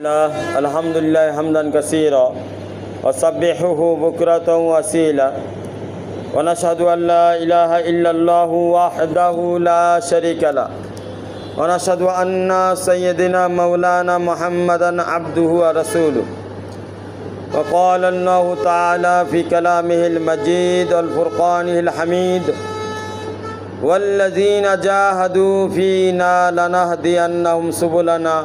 الحمد لله حمدا كثيرا وسبحه بكرة وأصيلا ونشهد أن لا إله إلا الله وحده لا شريك له ونشهد أن سيدنا مولانا محمدا عبده ورسوله وقال الله تعالى في كلامه المجيد والفرقانه الحميد والذين جاهدوا فينا لنهدينهم سبلنا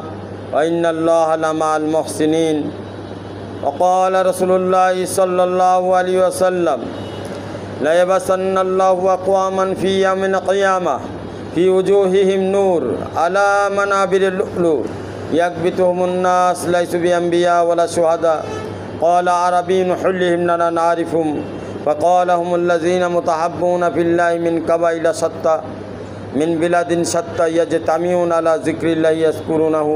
وإن الله لمع المحسنين وقال رسول الله صلى الله عليه وسلم لا يبعثن الله أقواما في يوم القيامة في وجوههم نور على منابر اللؤلؤ يكبتهم الناس ليسوا بأنبياء ولا شهداء قال عربي حلهم لنا نعرفهم فقال هم الذين متحبون في الله من قبائل شتى من بلاد شتى يجتمعون على ذكر الله يذكرونه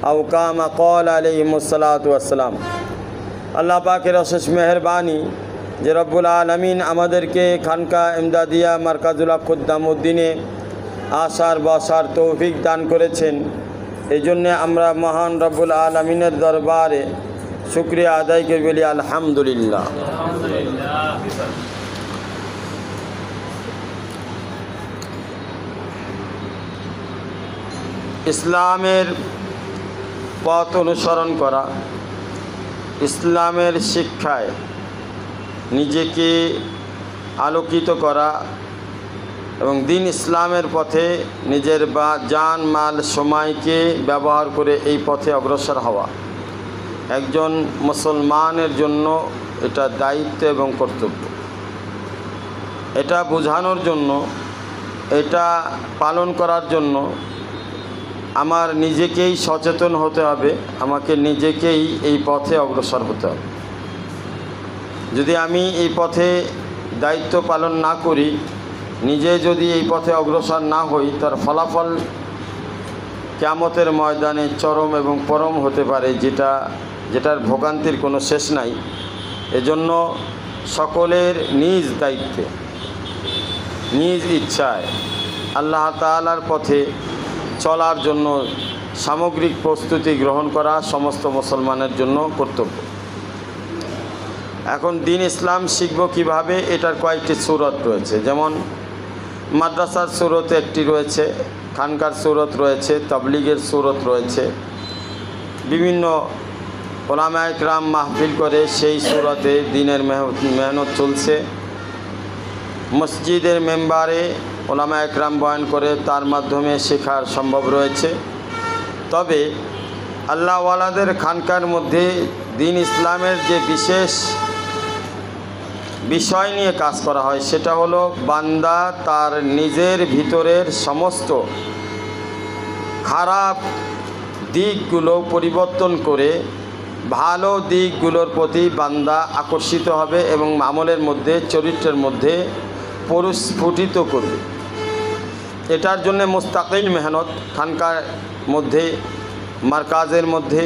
أو كما قال عليهم الصلاة والسلام। আল্লাহ পাকের অশেষ মেহেরবানি যে রব্বুল আলামিন আমাদেরকে খানকা ইমদাদিয়া মারকাজুল খুদ্দামউদ্দিনে আসার বসার তৌফিক দান করেছেন। এই জন্যে আমরা মহান রব্বুল আলামিনের দরবারে শুকরিয়া আদায় করে বলি আলহামদুলিল্লাহ। ইসলামের পথ অনুসরণ করা, ইসলামের শিক্ষায় নিজেকে আলোকিত করা এবং দিন ইসলামের পথে নিজের জান মাল সময়কে ব্যবহার করে এই পথে অগ্রসর হওয়া একজন মুসলমানের জন্য এটা দায়িত্ব এবং কর্তব্য। এটা বোঝানোর জন্য, এটা পালন করার জন্য আমার নিজেকেই সচেতন হতে হবে, আমাকে নিজেকেই এই পথে অগ্রসর হতে হবে। যদি আমি এই পথে দায়িত্ব পালন না করি, নিজে যদি এই পথে অগ্রসর না হই, তার ফলাফল কিয়ামতের ময়দানে চরম এবং পরম হতে পারে, যেটার ভোগান্তির কোনো শেষ নাই। এজন্য সকলের নিজ দায়িত্বে, নিজ ইচ্ছায় আল্লাহ তাআলার পথে চলার জন্য সামগ্রিক প্রস্তুতি গ্রহণ করা সমস্ত মুসলমানের জন্য কর্তব্য। এখন দিন ইসলাম শিখব কিভাবে, এটার কয়েকটি সূরত রয়েছে। যেমন মাদ্রাসার সূরত একটি রয়েছে, খানকার সূরত রয়েছে, তাবলীগের সূরত রয়েছে। বিভিন্ন উলামায়ে কেরাম মাহফিল করে সেই সূরতে দিনের মেহনত চলছে। মসজিদের মেম্বারে উলামায়ে কেরাম বয়ান করে, তার মাধ্যমে শেখার সম্ভব রয়েছে। তবে আল্লাহওয়ালাদের খানকার মধ্যে দিন ইসলামের যে বিশেষ বিষয় নিয়ে কাজ করা হয়, সেটা হলো বান্দা তার নিজের ভিতরের সমস্ত খারাপ দিকগুলো পরিবর্তন করে ভালো দিকগুলোর প্রতি বান্দা আকর্ষিত হবে এবং আমলের মধ্যে, চরিত্রের মধ্যে পরিস্ফুটিত করবে। এটার জন্য মুস্তাকিল মেহনত খানকার মধ্যে, মারকাজের মধ্যে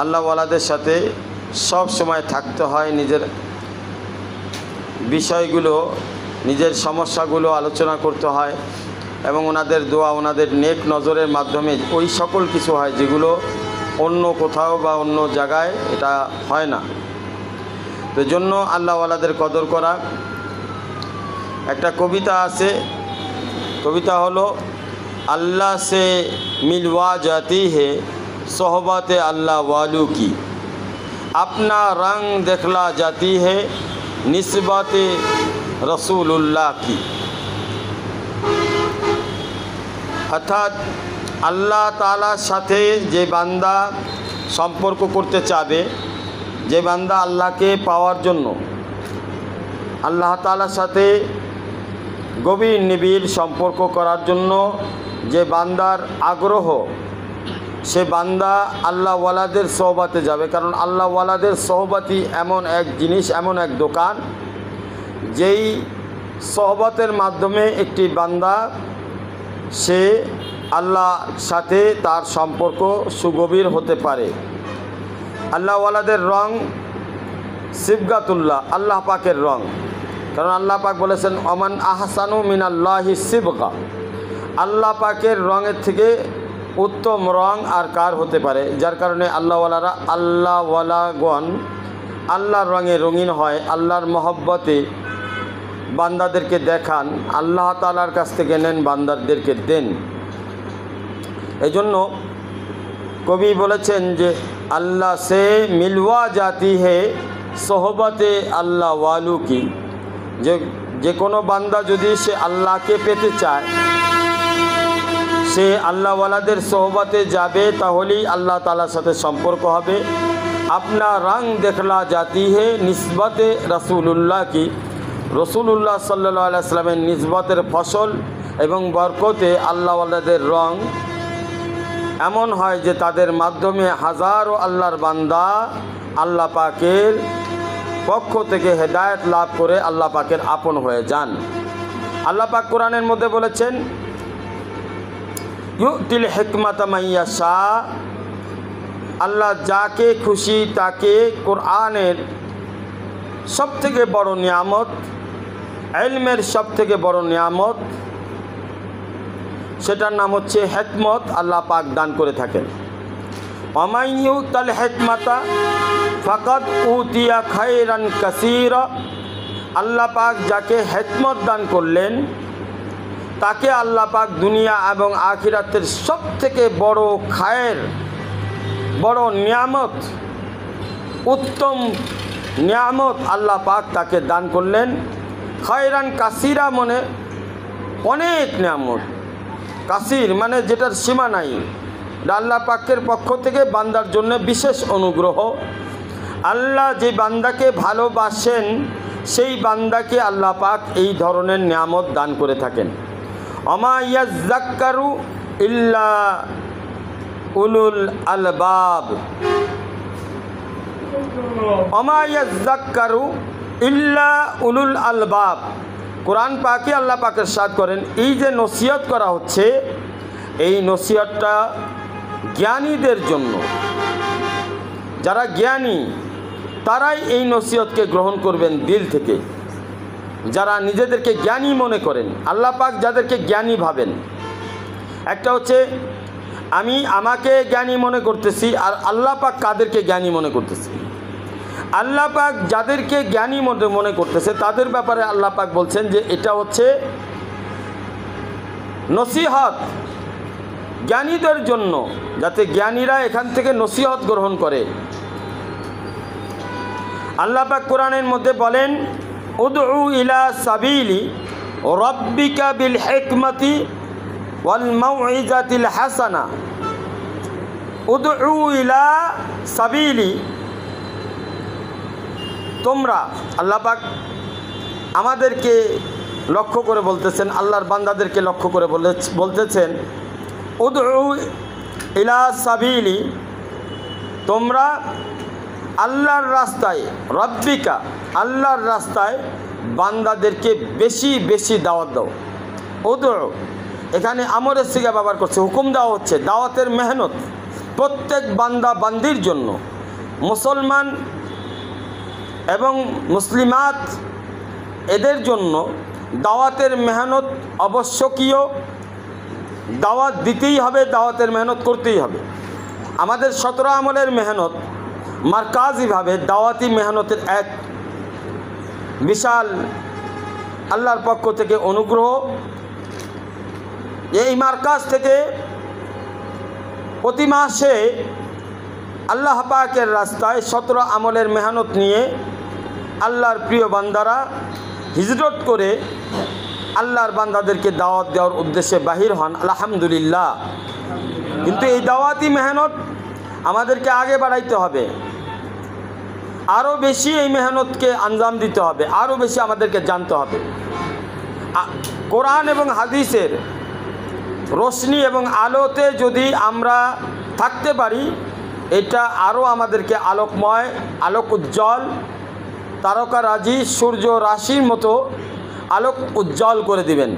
আল্লাহওয়ালাদের সাথে সব সময় থাকতে হয়। নিজের বিষয়গুলো, নিজের সমস্যাগুলো আলোচনা করতে হয় এবং ওনাদের দোয়া, ওনাদের নেক নজরের মাধ্যমে ওই সকল কিছু হয় যেগুলো অন্য কোথাও বা অন্য জায়গায় এটা হয় না। তো জন্য আল্লাহওয়ালাদের কদর করা। একটা কবিতা আছে, কবিতা হলো আল্লাহ সে মিলওয়া জাতি হে সোহবতে আল্লাহ ওয়ালু কি, আপনা রং দেখলা জাতি হে নিসবতে রসুলুল্লাহ কি। অর্থাৎ আল্লাহ তাআলার সাথে যে বান্দা সম্পর্ক করতে চাবে, যে বান্দা আল্লাহকে পাওয়ার জন্য, আল্লাহ তাআলার সাথে গভীর নিবিড় সম্পর্ক করার জন্য যে বান্দার আগ্রহ, সে বান্দা আল্লাহওয়ালাদের সোহবতে যাবে। কারণ আল্লাহওয়ালাদের সোহবতই এমন এক জিনিস, এমন এক দোকান, যেই সোহবতের মাধ্যমে একটি বান্দা সে আল্লাহর সাথে তার সম্পর্ক সুগভীর হতে পারে। আল্লাহওয়ালাদের রং সিবগাতুল্লাহ, আল্লাহ পাকের রং। কারণ আল্লাহ পাক বলেছেন ওমান আহসানু মিনাল্লাহি সিবগা, আল্লাহ পাকের রঙের থেকে উত্তম রং আর কার হতে পারে, যার কারণে আল্লাহওয়ালাগণ আল্লাহর রঙে রঙিন হয়, আল্লাহর মহব্বতে বান্দাদেরকে দেখান, আল্লাহ তাআলার কাছ থেকে নেন, বান্দাদেরকে দেন। এই জন্য কবি বলেছেন যে আল্লাহ সে মিলওয়া জাতি হে সোহবতে আল্লাহ ওয়ালু কি, যে কোনো বান্দা যদি সে আল্লাহকে পেতে চায় সে আল্লাহওয়ালাদের সোহবতে যাবে, তাহলেই আল্লাহ তাআলার সাথে সম্পর্ক হবে। আপনা রং দেখলা জাতি হে নিসবতে রসুলুল্লাহ কি, রসুলুল্লাহ সাল্লাল্লাহু আলাইহি ওয়াসাল্লামের নিসবতের ফসল এবং বরকতে আল্লাহওয়ালাদের রং এমন হয় যে তাদের মাধ্যমে হাজারো আল্লাহর বান্দা আল্লাহ পাকের পক্ষ থেকে হেদায়েত লাভ করে আল্লাহ পাকের আপন হয়ে যান। আল্লাহ পাক কোরআনের মধ্যে বলেছেন ইউতিল হিকমাতা মাইয়াশা, আল্লাহ যাকে খুশি তাকে কোরআনের সবথেকে বড় নিয়ামত, ইলমের সবথেকে বড় নিয়ামত, সেটার নাম হচ্ছে হিকমত, আল্লাহ পাক দান করে থাকেন। ওয়ামান ইউতাল হিকমাতা ফাকাদ উতিয়া খায়রান কাসীরা, আল্লাহ পাক যাকে হিকমত দান করলেন তাকে আল্লাহ পাক দুনিয়া এবং আখিরাতের সবথেকে বড় খায়ের, বড় নিয়ামত, উত্তম নিয়ামত আল্লাহ পাক তাকে দান করলেন। খায়রান কাসীরা মানে অনেক নিয়ামত, কাসির মানে যেটার সীমা নাই, আল্লাহ পাকের পক্ষ থেকে বান্দার জন্য বিশেষ অনুগ্রহ। আল্লাহ যে বান্দাকে ভালোবাসেন সেই বান্দাকে আল্লাহ পাক এই ধরনের নিয়ামত দান করে থাকেন। ওমা ইয়াযাক্কারু ইল্লা উলুল আলবাব, ওমা ইয়াযাক্কারু ইল্লা উলুল আলবাব। কোরআন পাকে আল্লাহ পাক ইরশাদ করেন এই যে নসিহত করা হচ্ছে এই নসিহতটা জ্ঞানীদের জন্য, যারা জ্ঞানী তারাই এই নসিহতকে গ্রহণ করবেন দিল থেকে, যারা নিজেদেরকে জ্ঞানী মনে করেন। আল্লাহ পাক যাদেরকে জ্ঞানী ভাবেন, একটা হচ্ছে আমি আমাকে জ্ঞানী মনে করতেছি, আর আল্লাহ পাক কাদেরকে জ্ঞানী মনে করতেছি। আল্লাহ পাক যাদেরকে জ্ঞানী মনে করতেছে তাদের ব্যাপারে আল্লাহ পাক বলছেন যে এটা হচ্ছে নসিহত জ্ঞানীদের জন্য, যাতে জ্ঞানীরা এখান থেকে নসিহত গ্রহণ করে। আল্লাহ পাক কোরআনের মধ্যে বলেন উদউ ইলা সাবিলি রাব্বিকা বিল হিকমাতি ওয়াল মাউইজাতিল হাসানা। উদউ ইলা সাবিলি, তোমরা, আল্লাহ পাক আমাদেরকে লক্ষ্য করে বলতেছেন, আল্লাহর বান্দাদেরকে লক্ষ্য করে বলতেছেন উদউ ইলা সাবিলি, তোমরা আল্লাহর রাস্তায়, রব্বিকা আল্লাহর রাস্তায় বান্দাদেরকে বেশি বেশি দাওয়াত দাও। উদউ এখানে আমরের সিগা ব্যবহার করছে, হুকুম দেওয়া হচ্ছে, দাওয়াতের মেহনত প্রত্যেক বান্দা বান্দির জন্য, মুসলমান এবং মুসলিমাত এদের জন্য দাওয়াতের মেহনত আবশ্যকীয়। দাওয়াত দিতেই হবে, দাওয়াতের মেহনত করতেই হবে। আমাদের 17 আমলের মেহনত মারকাজিভাবে দাওয়াতি মেহনতের এক বিশাল আল্লাহর পক্ষ থেকে অনুগ্রহ। এই মারকাজ থেকে প্রতি মাসে আল্লাহ পাকের রাস্তায় 17 আমলের মেহনত নিয়ে আল্লাহর প্রিয় বান্দারা হিজরত করে আল্লাহর বান্দাদেরকে দাওয়াত দেওয়ার উদ্দেশ্যে বাহির হন, আলহামদুলিল্লাহ। কিন্তু এই দাওয়াতি মেহনত আমাদেরকে আগে বাড়াইতে হবে, আরও বেশি এই মেহনতকে আঞ্জাম দিতে হবে, আরও বেশি আমাদেরকে জানতে হবে। কোরআন এবং হাদিসের রোশনি এবং আলোতে যদি আমরা থাকতে পারি, এটা আরও আমাদেরকে আলোকময়, আলোক উজ্জ্বল, তারকারাজি সূর্য রাশির মতো আলোক উজ্জ্বল করে দিবেন।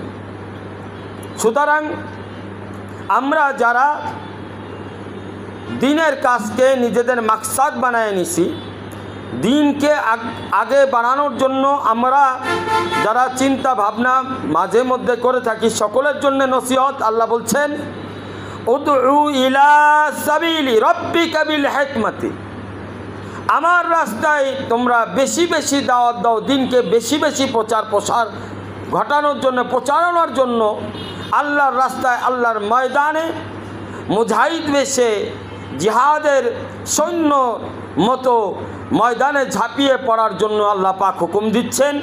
সুতরাং আমরা যারা দিনের কাজকে নিজেদের মাকসাদ বানায় নিছি, দিনকে আগে বাড়ানোর জন্য আমরা যারা চিন্তা ভাবনা মাঝে মধ্যে করে থাকি, সকলের জন্য নসিহত। আল্লাহ বলছেন উদউ ইলা সাবিলি রাব্বিকা বিল হিকমাতি, আমার রাস্তায় তোমরা বেশি বেশি দাওয়াত দাও, দিনকে বেশি বেশি প্রসার ঘটানোর জন্য, প্রচারণার জন্য, আল্লাহর রাস্তায়, আল্লাহর ময়দানে মুজাহিদ বেশে জিহাদের সৈন্য মতো ময়দানে ঝাঁপিয়ে পড়ার জন্য আল্লাহ পাক হুকুম দিচ্ছেন।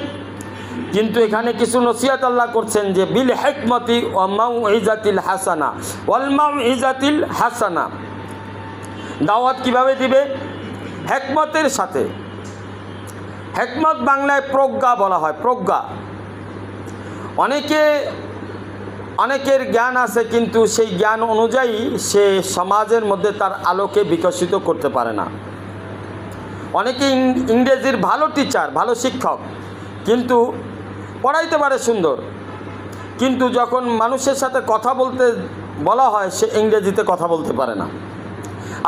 কিন্তু এখানে কিছু নসিহত আল্লাহ করছেন যে বিল হিকমতি ওয়া মাউইজাতিল হাসানা, ওয়াল মাউইজাতিল হাসানা, দাওয়াত কিভাবে দিবে? হিকমতের সাথে। হিকমত বাংলায় প্রজ্ঞা বলা হয়, প্রজ্ঞা। অনেকের জ্ঞান আছে, কিন্তু সেই জ্ঞান অনুযায়ী সে সমাজের মধ্যে তার আলোকে বিকশিত করতে পারে না। অনেকে ইংরেজির ভালো টিচার, ভালো শিক্ষক, কিন্তু পড়াইতে পারে সুন্দর, কিন্তু যখন মানুষের সাথে কথা বলতে বলা হয় সে ইংরেজিতে কথা বলতে পারে না।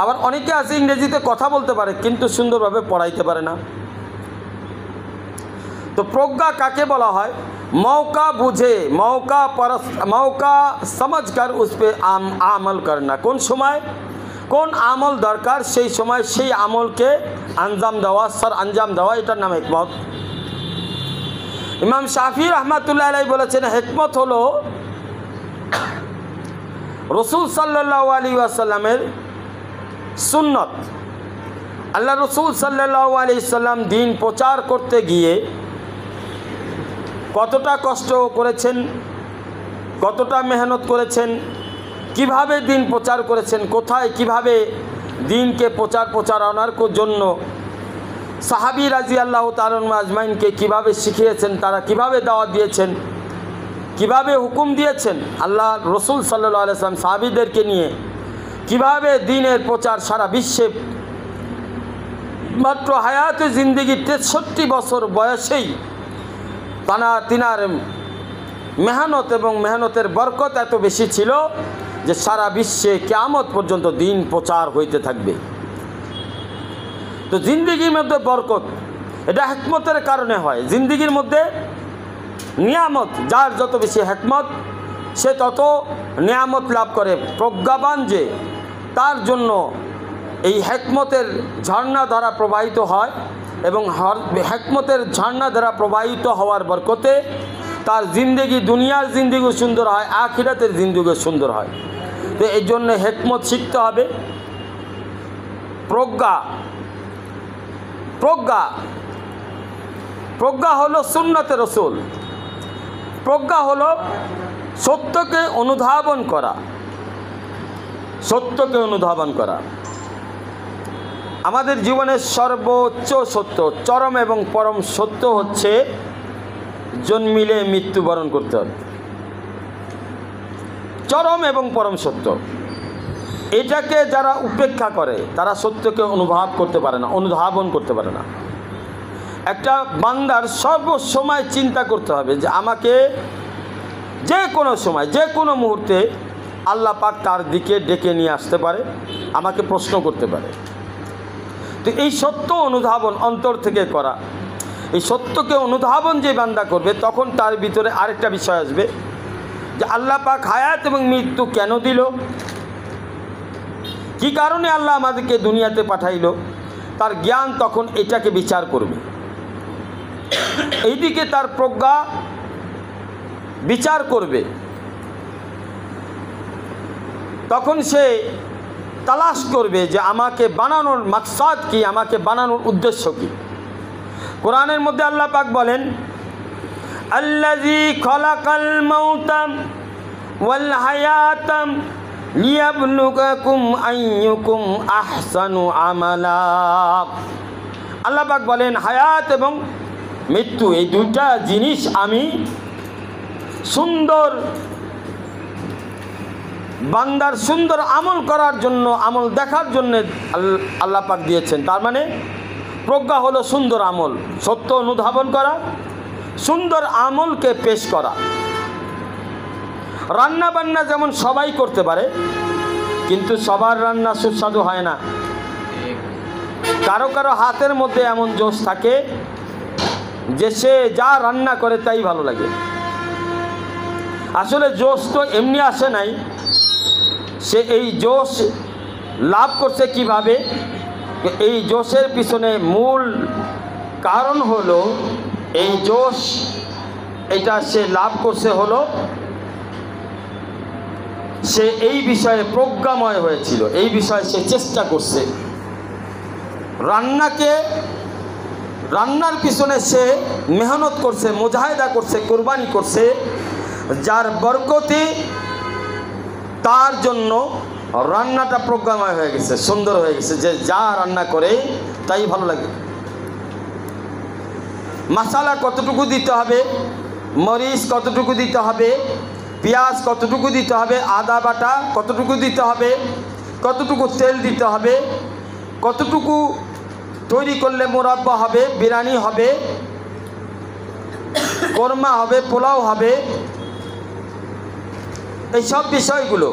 আবার অনেকে আছে ইংরেজিতে কথা বলতে পারে কিন্তু সুন্দরভাবে পড়াইতে পারে না। তো প্রজ্ঞা কাকে বলা হয়? मौका बुझे, मौका समझ कर उस पर আমল करना। কোন সময় কোন আমল দরকার সেই সময় সেই আমলকে আঞ্জাম দেওয়া, আঞ্জাম দেওয়া, এটার নাম হিকমত। ইমাম শাফি রহমাতুল্লাহ আলাইহি বলেছেন হিকমত হলো রাসূল সাল্লাল্লাহু আলাইহি ওয়াসাল্লামের সুন্নত। আল্লাহ রাসূল সাল্লাল্লাহু আলাইহি ওয়াসাল্লাম দিন প্রচার করতে গিয়ে কতটা কষ্ট করেছেন, কতটা মেহনত করেছেন, কিভাবে দিন প্রচার করেছেন, কোথায় কিভাবে দিনকে প্রচারণার জন্য সাহাবী রাদিয়াল্লাহু তাআলা আজমাইনকে কিভাবে শিখিয়েছেন, তারা কিভাবে দাওয়াত দিয়েছেন, কিভাবে হুকুম দিয়েছেন, আল্লাহ রসুল সাল্লাল্লাহু আলাইহি ওয়াসাল্লাম সাহাবীদেরকে নিয়ে কিভাবে দিনের প্রচার সারা বিশ্বে মাত্র হায়াতে জিন্দেগি 63 বছর বয়সেই তিনার মেহনত এবং মেহনতের বরকত এত বেশি ছিল যে সারা বিশ্বে কিয়ামত পর্যন্ত দিন প্রচার হইতে থাকবে। তো জিন্দেগির মধ্যে বরকত, এটা হিকমতের কারণে হয়। জিন্দেগির মধ্যে নিয়ামত, যার যত বেশি হিকমত সে তত নিয়ামত লাভ করে। প্রজ্ঞাবান যে তার জন্য এই হিকমতের ঝর্ণা দ্বারা প্রবাহিত হয় এবং হিকমতের ঝর্ণা দ্বারা প্রবাহিত হওয়ার বরকতে তার জিন্দেগি, দুনিয়ার জিন্দেগি সুন্দর হয়, আখিরাতের জিন্দেগি সুন্দর হয়। তো এই জন্য হিকমত শিখতে হবে। প্রজ্ঞা হলো সুন্নতে রসুল। প্রজ্ঞা হলো সত্যকে অনুধাবন করা, সত্যকে অনুধাবন করা। আমাদের জীবনের সর্বোচ্চ সত্য, চরম এবং পরম সত্য হচ্ছে জন্মিলে মৃত্যুবরণ করতে হবে। চরম এবং পরম সত্য, এটাকে যারা উপেক্ষা করে তারা সত্যকে অনুভব করতে পারে না, অনুধাবন করতে পারে না। একটা বান্দার সর্বসময় চিন্তা করতে হবে যে আমাকে যে কোনো সময়, যে কোনো মুহূর্তে আল্লাহ পাক তার দিকে ডেকে নিয়ে আসতে পারে, আমাকে প্রশ্ন করতে পারে। তো এই সত্য অনুধাবন অন্তর থেকে করা, এই সত্যকে অনুধাবন যে বান্দা করবে তখন তার ভিতরে আরেকটা বিষয় আসবে যে আল্লাহ পাক হায়াত এবং মৃত্যু কেন দিল, কি কারণে আল্লাহ আমাদেরকে দুনিয়াতে পাঠাইল, তার জ্ঞান তখন এটাকে বিচার করবে। এইদিকে তার প্রজ্ঞা বিচার করবে। তখন সে তালাশ করবে যে আমাকে বানানোর মাকসাদ কি, আমাকে বানানোর উদ্দেশ্য কি। কোরআনের মধ্যে আল্লাহ পাক বলেন আল্লাযী খালাকাল মাউতা ওয়াল হায়াতা লিয়াবলুগাকুম আইয়ুকুম আহসানু আমালা। আল্লাহ পাক বলেন হায়াত এবং মৃত্যু এই দুইটা জিনিস আমি সুন্দর বান্দার সুন্দর আমল করার জন্য, আমল দেখার জন্য আল্লাহ পাক দিয়েছেন। তার মানে প্রজ্ঞা হলো সুন্দর আমল, সত্য অনুধাবন করা, সুন্দর আমলকে পেশ করা। রান্না বান্না যেমন সবাই করতে পারে, কিন্তু সবার রান্না সুস্বাদু হয় না। কারো কারো হাতের মধ্যে এমন জোশ থাকে যে সে যা রান্না করে তাই ভালো লাগে। আসলে জোশ তো এমনি আসে নাই, সে এই জোশ লাভ করছে কিভাবে? এই জোশের পিছনে মূল কারণ হলো, এই জোশ এটা সে লাভ করছে হলো সে এই বিষয়ে প্রজ্ঞাময় হয়েছিল, এই বিষয়ে সে চেষ্টা করছে। রান্নার পিছনে সে মেহনত করছে, মুজাহিদা করছে, কুরবানি করছে, যার বরকতে তার জন্য রান্নাটা প্রজ্ঞাময় হয়ে গেছে, সুন্দর হয়ে গেছে, যে যা রান্না করে তাই ভালো লাগে। মশলা কতটুকু দিতে হবে, মরিচ কতটুকু দিতে হবে, পেঁয়াজ কতটুকু দিতে হবে, আদা বাটা কতটুকু দিতে হবে, কতটুকু তেল দিতে হবে, কতটুকু তৈরি করলে মুরাব্বা হবে, বিরিয়ানি হবে, কোরমা হবে, পোলাও হবে, এই সব বিষয়গুলো।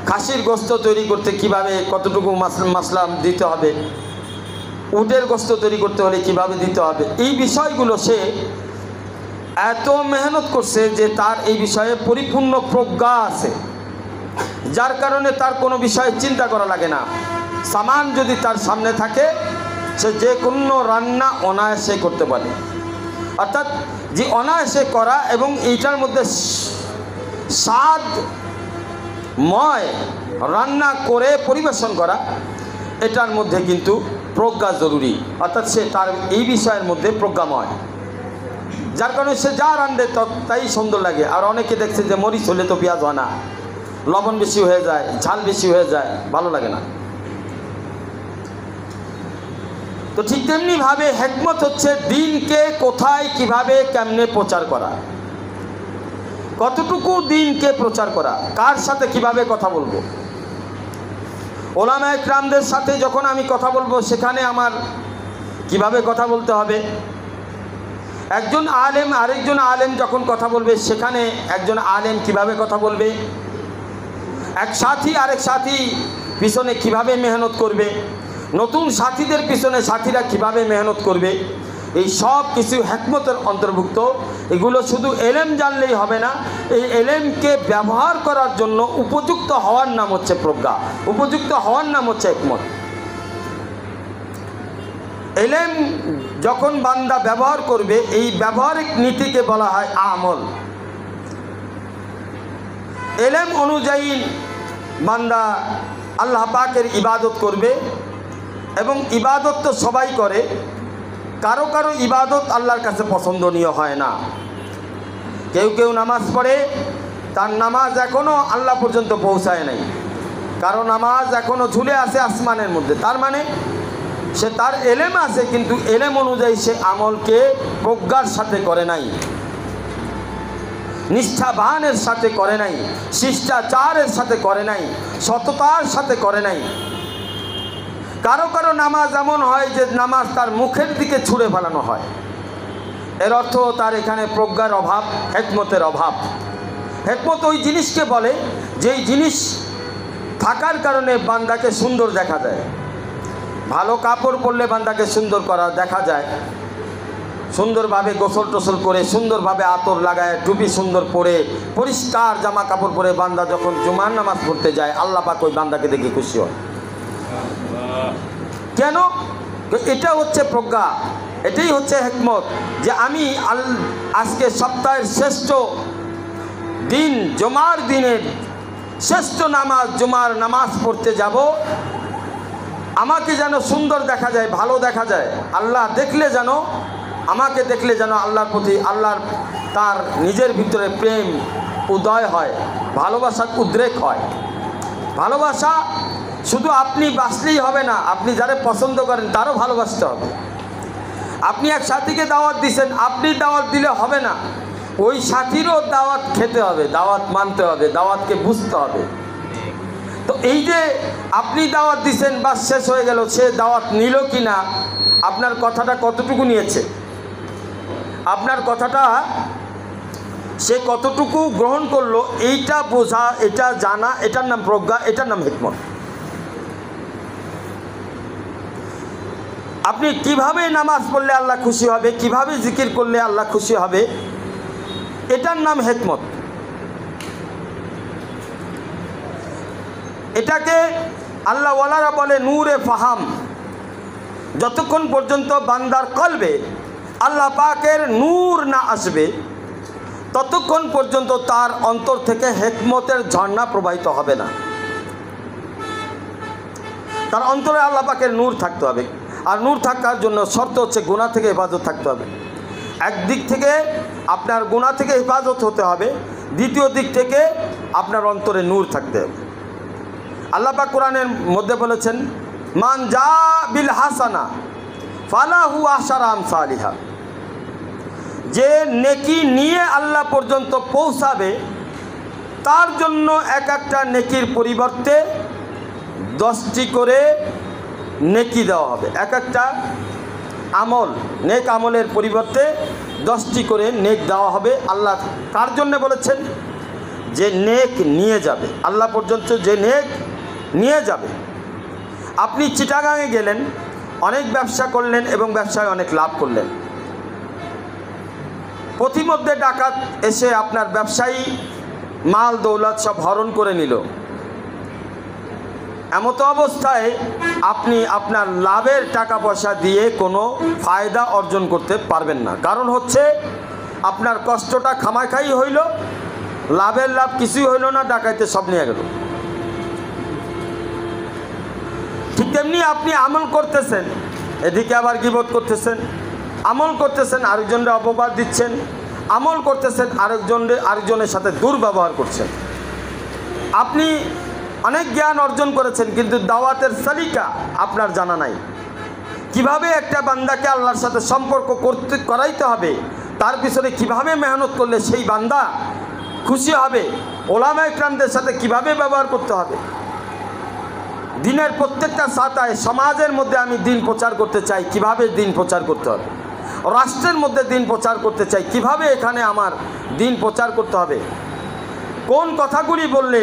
খাসির গোস্ত তৈরি করতে কিভাবে কতটুকু মশলা দিতে হবে, উটের গোস্ত তৈরি করতে হলে কিভাবে দিতে হবে, এই বিষয়গুলো সে এত মেহনত করছে যে তার এই বিষয়ে পরিপূর্ণ প্রজ্ঞা আছে, যার কারণে তার কোনো বিষয়ে চিন্তা করা লাগে না। সামান যদি তার সামনে থাকে, সে যে কোনো রান্না অনায়াসে করতে পারে। অর্থাৎ যে অনায়াসে করা এবং এইটার মধ্যে স্বাদময় রান্না করে পরিবেশন করা, এটার মধ্যে কিন্তু প্রজ্ঞা জরুরি। অর্থাৎ সে তার এই বিষয়ের মধ্যে প্রজ্ঞাময়, যার কারণে সে যা রান্ধে তাই সুন্দর লাগে। আর অনেকে দেখছে যে মরিচ হলে তো পেঁয়াজ হয় না, লবণ বেশি হয়ে যায়, ঝাল বেশি হয়ে যায়, ভালো লাগে না। তো ঠিক তেমনিভাবে হিকমত হচ্ছে দ্বীনকে কোথায় কিভাবে কেমনে প্রচার করা, কতটুকু দ্বীনকে প্রচার করা, কার সাথে কিভাবে কথা বলবো। ওলামা ইকরামদের সাথে যখন আমি কথা বলবো, সেখানে আমার কিভাবে কথা বলতে হবে। একজন আলেম আরেকজন আলেম যখন কথা বলবে, সেখানে একজন আলেম কিভাবে কথা বলবে, এক সাথী আরেক সাথী পিছনে কিভাবে মেহনত করবে, নতুন সাথীদের পিছনে সাথীরা কিভাবে মেহনত করবে, এই সব কিছু হিকমতের অন্তর্ভুক্ত। এগুলো শুধু এলেম জানলেই হবে না, এই এলেমকে ব্যবহার করার জন্য উপযুক্ত হওয়ার নাম হচ্ছে প্রজ্ঞা, উপযুক্ত হওয়ার নাম হচ্ছে হিকমত। এলেম যখন বান্দা ব্যবহার করবে, এই ব্যবহারিক নীতিকে বলা হয় আমল। এলেম অনুযায়ী বান্দা আল্লাহ পাকের ইবাদত করবে, এবং ইবাদত তো সবাই করে, কারো কারো ইবাদত আল্লাহর কাছে পছন্দনীয় হয় না। কেউ কেউ নামাজ পড়ে, তার নামাজ এখনও আল্লাহ পর্যন্ত পৌঁছায় নাই, কারো নামাজ এখনও ঝুলে আছে আসমানের মধ্যে। তার মানে সে তার এলেম আছে, কিন্তু এলেম অনুযায়ী সে আমলকে প্রজ্ঞার সাথে করে নাই, নিষ্ঠাবানের সাথে করে নাই, শিষ্টাচারের সাথে করে নাই, সততার সাথে করে নাই। কারো কারো নামাজ এমন হয় যে নামাজ তার মুখের দিকে ছুঁড়ে ফেলানো হয়, এর অর্থ তার এখানে প্রজ্ঞার অভাব, হিকমতের অভাব। হিকমত ওই জিনিসকে বলে যেই জিনিস থাকার কারণে বান্দাকে সুন্দর দেখা যায়। ভালো কাপড় পরলে বান্দাকে সুন্দর করা দেখা যায়, সুন্দরভাবে গোসল টোসল করে, সুন্দরভাবে আতর লাগায়, টুপি সুন্দর পরে, পরিষ্কার জামা কাপড় পরে বান্দা যখন জুমার নামাজ পড়তে যায়, আল্লাহ পাক ওই বান্দাকে দেখে খুশি হয়। কেন? এটা হচ্ছে প্রজ্ঞা, এটাই হচ্ছে হিকমত, যে আমি আজকে সপ্তাহের শ্রেষ্ঠ দিন, জুমার দিনের শ্রেষ্ঠ নামাজ, জুমার নামাজ পড়তে যাব, আমাকে যেন সুন্দর দেখা যায়, ভালো দেখা যায়। আল্লাহ দেখলে যেন, আমাকে দেখলে যেন আল্লাহর প্রতি, আল্লাহর তার নিজের ভিতরে প্রেম উদয় হয়, ভালোবাসার উদ্রেক হয়। ভালোবাসা শুধু আপনি বাসলেই হবে না, আপনি যারা পছন্দ করেন তারও ভালোবাসতে হবে। আপনি এক সাথীকে দাওয়াত দিচ্ছেন, আপনি দাওয়াত দিলে হবে না, ওই সাথীরও দাওয়াত খেতে হবে, দাওয়াত মানতে হবে, দাওয়াতকে বুঝতে হবে। তো এই যে আপনি দাওয়াত দিচ্ছেন, বাস শেষ হয়ে গেল, সে দাওয়াত নিল কি না, আপনার কথাটা কতটুকু নিয়েছে, আপনার কথাটা সে কতটুকু গ্রহণ করলো, এইটা বোঝা, এটা জানা, এটার নাম প্রজ্ঞা, এটার নাম হিকমত। আপনি কিভাবে নামাজ পড়লে আল্লাহ খুশি হবে, কিভাবে জিকির করলে আল্লাহ খুশি হবে, এটার নাম হিকমত। এটাকে আল্লাহ ওয়ালারা বলে নূরে ফাহাম। যতক্ষণ পর্যন্ত বান্দার কলবে আল্লাহ পাকের নূর না আসবে ততক্ষণ পর্যন্ত তার অন্তর থেকে হিকমতের ঝর্ণা প্রবাহিত হবে না। তার অন্তরে আল্লাহ পাকের নূর থাকতে হবে। আর নূর থাকার জন্য শর্ত হচ্ছে গুনাহ থেকে হেফাজত থাকতে হবে। একদিক থেকে আপনার গুনাহ থেকে হেফাজত হতে হবে, দ্বিতীয় দিক থেকে আপনার অন্তরে নূর থাকতে হবে। আল্লাহ পাক কোরআনের মধ্যে বলেছেন, মান জা বিল হাসানা ফালাহু আশারা আমসালিহা, যে নেকি নিয়ে আল্লাহ পর্যন্ত পৌঁছাবে তার জন্য এক একটা নেকির পরিবর্তে 10টি করে নেকি দেওয়া হবে। এক একটা আমল, নেক আমলের পরিবর্তে 10টি করে নেক দেওয়া হবে। আল্লাহ কার জন্য বলেছেন? যে নেক নিয়ে যাবে আল্লাহ পর্যন্ত, যে নেক নিয়ে যাবে। আপনি চিটাগাঙে গেলেন, অনেক ব্যবসা করলেন এবং ব্যবসায় অনেক লাভ করলেন। পথিমধ্যে ডাকাত এসে আপনার ব্যবসায়ী মাল দৌলত সব হরণ করে নিল। এমতো অবস্থায় আপনি আপনার লাভের টাকা পয়সা দিয়ে কোনো ফায়দা অর্জন করতে পারবেন না। কারণ হচ্ছে আপনার কষ্টটা খামাখাই হইল, লাভের লাভ কিছুই হইল না, ডাকাইতে সব নিয়ে গেল। ঠিক তেমনি আপনি আমল করতেছেন, এদিকে আবার গীবত করতেছেন, আমল করতেছেন আরেকজনের অপবাদ দিচ্ছেন, আমল করতেছেন আরেকজনের সাথে দুর্ব্যবহার করছেন। আপনি অনেক জ্ঞান অর্জন করেছেন কিন্তু দাওয়াতের সলিকা আপনার জানা নাই। কিভাবে একটা বান্দাকে আল্লাহর সাথে সম্পর্ক করাইতে হবে, তার পিছনে কিভাবে মেহনত করলে সেই বান্দা খুশি হবে, ওলামা ইকরামদের সাথে কিভাবে ব্যবহার করতে হবে। দিনের প্রত্যেকটা সাতায় সমাজের মধ্যে আমি দিন প্রচার করতে চাই, কিভাবে দিন প্রচার করতে হবে। রাষ্ট্রের মধ্যে দিন প্রচার করতে চাই, কিভাবে এখানে আমার দিন প্রচার করতে হবে। কোন কথাগুলি বললে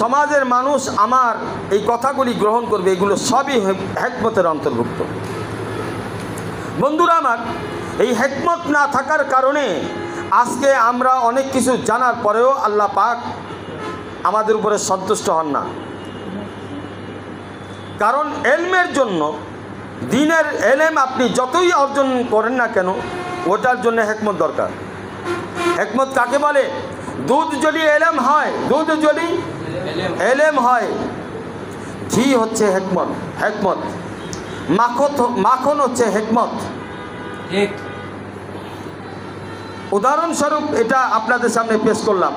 সমাজের মানুষ আমার এই কথাগুলি গ্রহণ করবে, এগুলো সবই হিকমতের অন্তর্ভুক্ত। বন্ধুরা আমার, এই হিকমত না থাকার কারণে আজকে আমরা অনেক কিছু জানার পরেও আল্লাহ পাক আমাদের উপরে সন্তুষ্ট হন না। কারণ এলমের জন্য, দিনের এলেম আপনি যতই অর্জন করেন না কেন, ওটার জন্য হিকমত দরকার। হিকমত কাকে বলে? দুধ যদি এলেম হয়, দুধ যদি এলেম হয়, ঘি হচ্ছে হিকমত, হিকমত মাখন হচ্ছে হিকমত। উদাহরণস্বরূপ এটা আপনাদের সামনে পেশ করলাম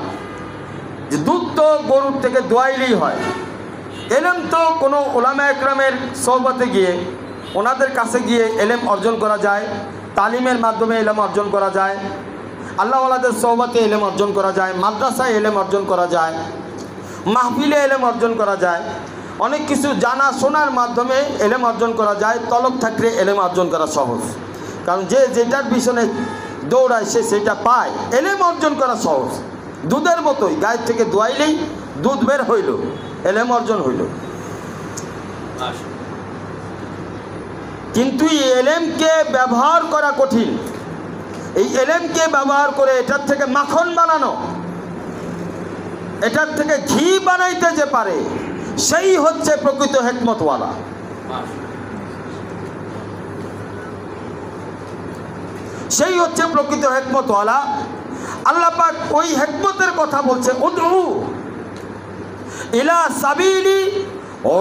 যে দুধ তো গরুর থেকে দোয়াইলেই হয়। এলেম তো কোনো ওলামা একরামের সোহবতে গিয়ে, ওনাদের কাছে গিয়ে এলেম অর্জন করা যায়, তালিমের মাধ্যমে এলেম অর্জন করা যায়, আল্লাহওয়ালাদের সোহবতে এলেম অর্জন করা যায়, মাদ্রাসায় এলেম অর্জন করা যায়, মাহফিলে এলেম অর্জন করা যায়, অনেক কিছু জানা শোনার মাধ্যমে এলেম অর্জন করা যায়। তলব থাকলে এলেম অর্জন করা সহজ, কারণ যে যেটার পিছনে দৌড়ায় সে সেটা পায়। এলেম অর্জন করা সহজ, দুধের মতোই, গায়ের থেকে দোয়াইলেই দুধ বের হইল, এলেম অর্জন হইল। কিন্তু এই এলেমকে ব্যবহার করা কঠিন। এই এলেমকে ব্যবহার করে এটার থেকে মাখন বানানো, এটার থেকে ঘি বানাইতে যে পারে, সেই হচ্ছে প্রকৃত হিকমতওয়ালা। সেই হচ্ছে প্রকৃত হিকমতওয়ালা। আল্লাহ পাক ওই হিকমতের কথা বলছে, উদউ ইলা সাবিলি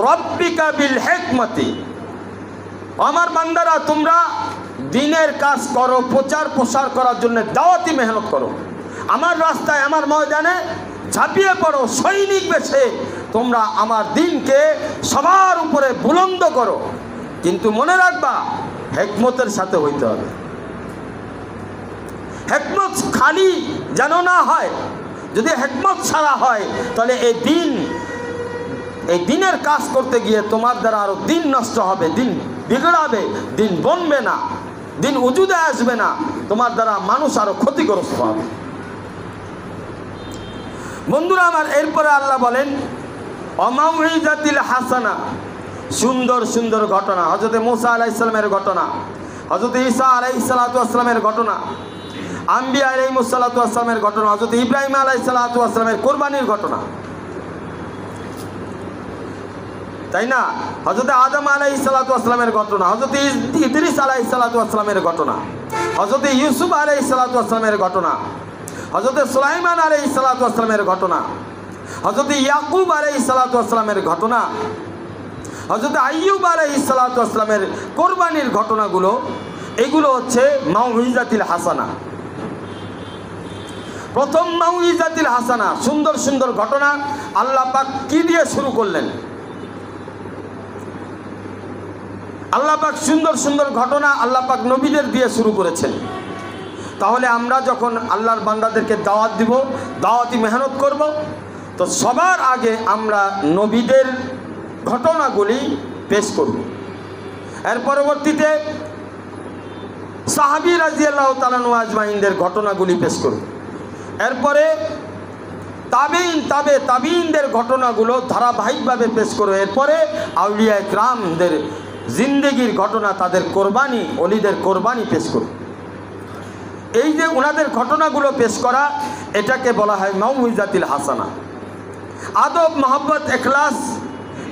রাব্বিকা বিল হিকমতি। আমার বান্দারা, তোমরা দিনের কাজ করো, প্রচার প্রসার করার জন্য দাওয়াতি মেহনত করো, আমার রাস্তায়, আমার ময়দানে ঝাঁপিয়ে পড়ো, সৈনিক বেশে তোমরা আমার দিনকে সবার উপরে বুলন্দ করো। কিন্তু মনে রাখবা, হিকমতের সাথে হইতে হবে। হিকমত খালি যেন না হয়। যদি হিকমত ছাড়া হয় তাহলে এই দিনের কাজ করতে গিয়ে তোমার দ্বারা আরো দিন নষ্ট হবে, দিন বিগড়াবে, দিন বনবে না, দিন উজুদে আসবে না, তোমার দ্বারা মানুষ আরো ক্ষতিগ্রস্ত হবে। বন্ধুরা আমার, এরপরে আল্লাহ বলেন অমাউইজাতিল হাসানা, সুন্দর সুন্দর ঘটনা, হযরত মুসা আলাইহিস সালামের ঘটনা, হযরত ঈসা আলাইহিস সালাতু ওয়াস সালামের ঘটনা, আম্বিয়া আলাইহিস সালাতু ওয়াস সালামের ঘটনা, হযরত ইব্রাহিম আলাইহিস সালাতু ওয়াস সালামের কুরবানির ঘটনা। তাই না? হযরত আদম আলাইহিস সালাতু ওয়াস সালামের ঘটনা, হযরত ইদ্রিস আলাইহিস সালাতু ওয়াস সালামের ঘটনা, হযরত ইউসুফ আলাইহিস সালাতু ওয়াস সালামের ঘটনা, হযরত সুলাইমান আলাইহিস সালাতু ওয়াস সালামের ঘটনা, হযরত ইয়াকুব আলাইহিস সালাতু ওয়াস সালামের ঘটনা, হযরত আইয়ুব আলাইহিস সালাতু ওয়াস সালামের কুরবানির ঘটনাগুলো, এগুলো হচ্ছে মাউইজাতুল হাসানা। প্রথম মাউইজাতুল হাসানা, সুন্দর সুন্দর ঘটনা আল্লাহ পাক কি দিয়ে শুরু করলেন? আল্লাহ পাক সুন্দর সুন্দর ঘটনা আল্লাহ পাক নবীদের দিয়ে শুরু করেছেন। তাহলে আমরা যখন আল্লাহর বান্দাদেরকে দাওয়াত দিব, দাওয়াতি মেহনত করব, তো সবার আগে আমরা নবীদের ঘটনাগুলি পেশ করব। এর পরবর্তীতে সাহাবী রাদিয়াল্লাহু তাআলা আজমাইনদের ঘটনাগুলি পেশ করব। এরপরে তাবেঈনদের ঘটনাগুলো ধারাবাহিকভাবে পেশ করব। এরপরে আউলিয়া ইকরামদের জিন্দেগির ঘটনা, তাদের কোরবানি, ওলিদের কোরবানি পেশ করব। এই যে ওনাদের ঘটনাগুলো পেশ করা, এটাকে বলা হয় মাউইজাতুল হাসানা। আদব, মহব্বত, ইখলাস,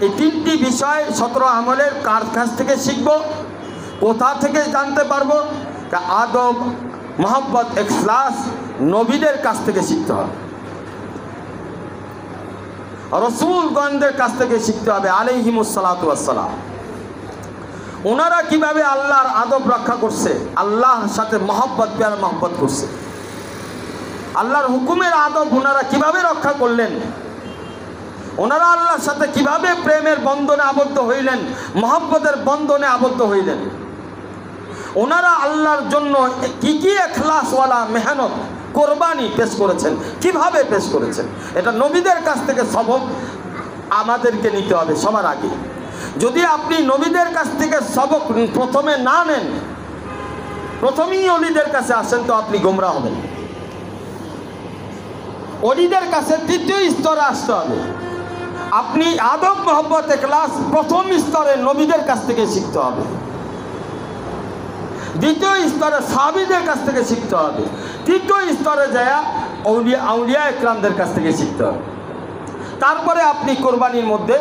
এই তিনটি বিষয় 17 আমলের কার কাছ থেকে শিখব, কোথা থেকে জানতে পারবো? আদব, মহব্বত, ইখলাস নবীদের কাছ থেকে শিখতে হবে, রাসূলগণদের কাছ থেকে শিখতে হবে আলাইহিমুস সালাতু ওয়াস সালাম। ওনারা কিভাবে আল্লাহর আদব রক্ষা করছে, আল্লাহর সাথে মহব্বত, প্যার মহব্বত করছে, আল্লাহর হুকুমের আদব ওনারা কিভাবে রক্ষা করলেন, ওনারা আল্লাহর সাথে কিভাবে প্রেমের বন্ধনে আবদ্ধ হইলেন, মহব্বতের বন্ধনে আবদ্ধ হইলেন, ওনারা আল্লাহর জন্য কি কি ইখলাসওয়ালা মেহনত, কোরবানি পেশ করেছেন, কিভাবে পেশ করেছেন, এটা নবীদের কাছ থেকে সবক আমাদেরকে নিতে হবে সবার আগে। যদি আপনি নবীদের কাছ থেকে সবক প্রথমে না নেন, প্রথমেই ওলিদের কাছে আসেন, তো আপনি গোমরা হবেন। ওলিদের কাছে তৃতীয় স্তরে আসতে হবে। আপনি আদব, মহব্বত, ইখলাস প্রথম স্তরে নবীদের কাছ থেকে শিখতে হবে, দ্বিতীয় স্তরে সাহাবীদের কাছ থেকে শিখতে হবে, তৃতীয় স্তরে যায় আউলিয়া ইকরামদের কাছ থেকে শিখতে হবে। তারপরে আপনি কোরবানির মধ্যে,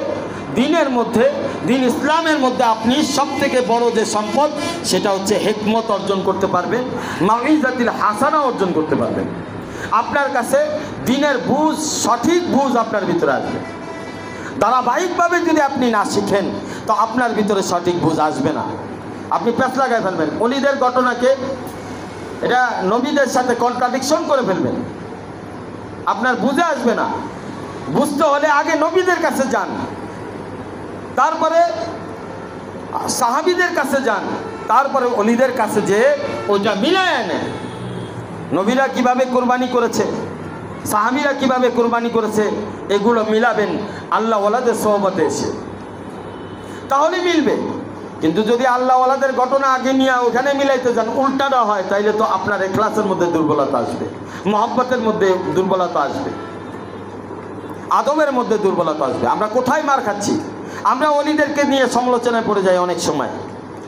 দিনের মধ্যে, দিন ইসলামের মধ্যে আপনি সবথেকে বড় যে সম্পদ, সেটা হচ্ছে হিকমত অর্জন করতে পারবেন, মাউইজাতুল হাসানা অর্জন করতে পারবেন। আপনার কাছে দিনের বুঝ, সঠিক বুঝ আপনার ভিতরে আসবে। ধারাবাহিকভাবে যদি আপনি না শিখেন, তো আপনার ভিতরে সঠিক বুঝ আসবে না, আপনি পেঁচ লাগাই ফেলবেন। ওলিদের ঘটনাকে এটা নবীদের সাথে কন্ট্রাডিকশন করে ফেলবেন, আপনার বুঝে আসবে না। বুঝতে হলে আগে নবীদের কাছে যান, তারপরে সাহাবীদের কাছে যান, তারপরে ওলিদের কাছে যে ওটা মিলায় আনেন। নবীরা কিভাবে কোরবানি করেছে, সাহাবীরা কিভাবে কোরবানি করেছে, এগুলো মিলাবেন আল্লাহ ওয়ালাদের সোহবতে এসে, তাহলে মিলবে। কিন্তু যদি আল্লাহ ওয়ালাদের ঘটনা আগে নিয়ে ওখানে মিলাইতে যান, উল্টাটা হয়, তাইলে তো আপনার ইখলাসের মধ্যে দুর্বলতা আসবে, মহব্বতের মধ্যে দুর্বলতা আসবে, আদবের মধ্যে দুর্বলতা আসবে। আমরা কোথায় মার খাচ্ছি? আমরা ওলিদেরকে নিয়ে সমালোচনায় পড়ে যাই অনেক সময়।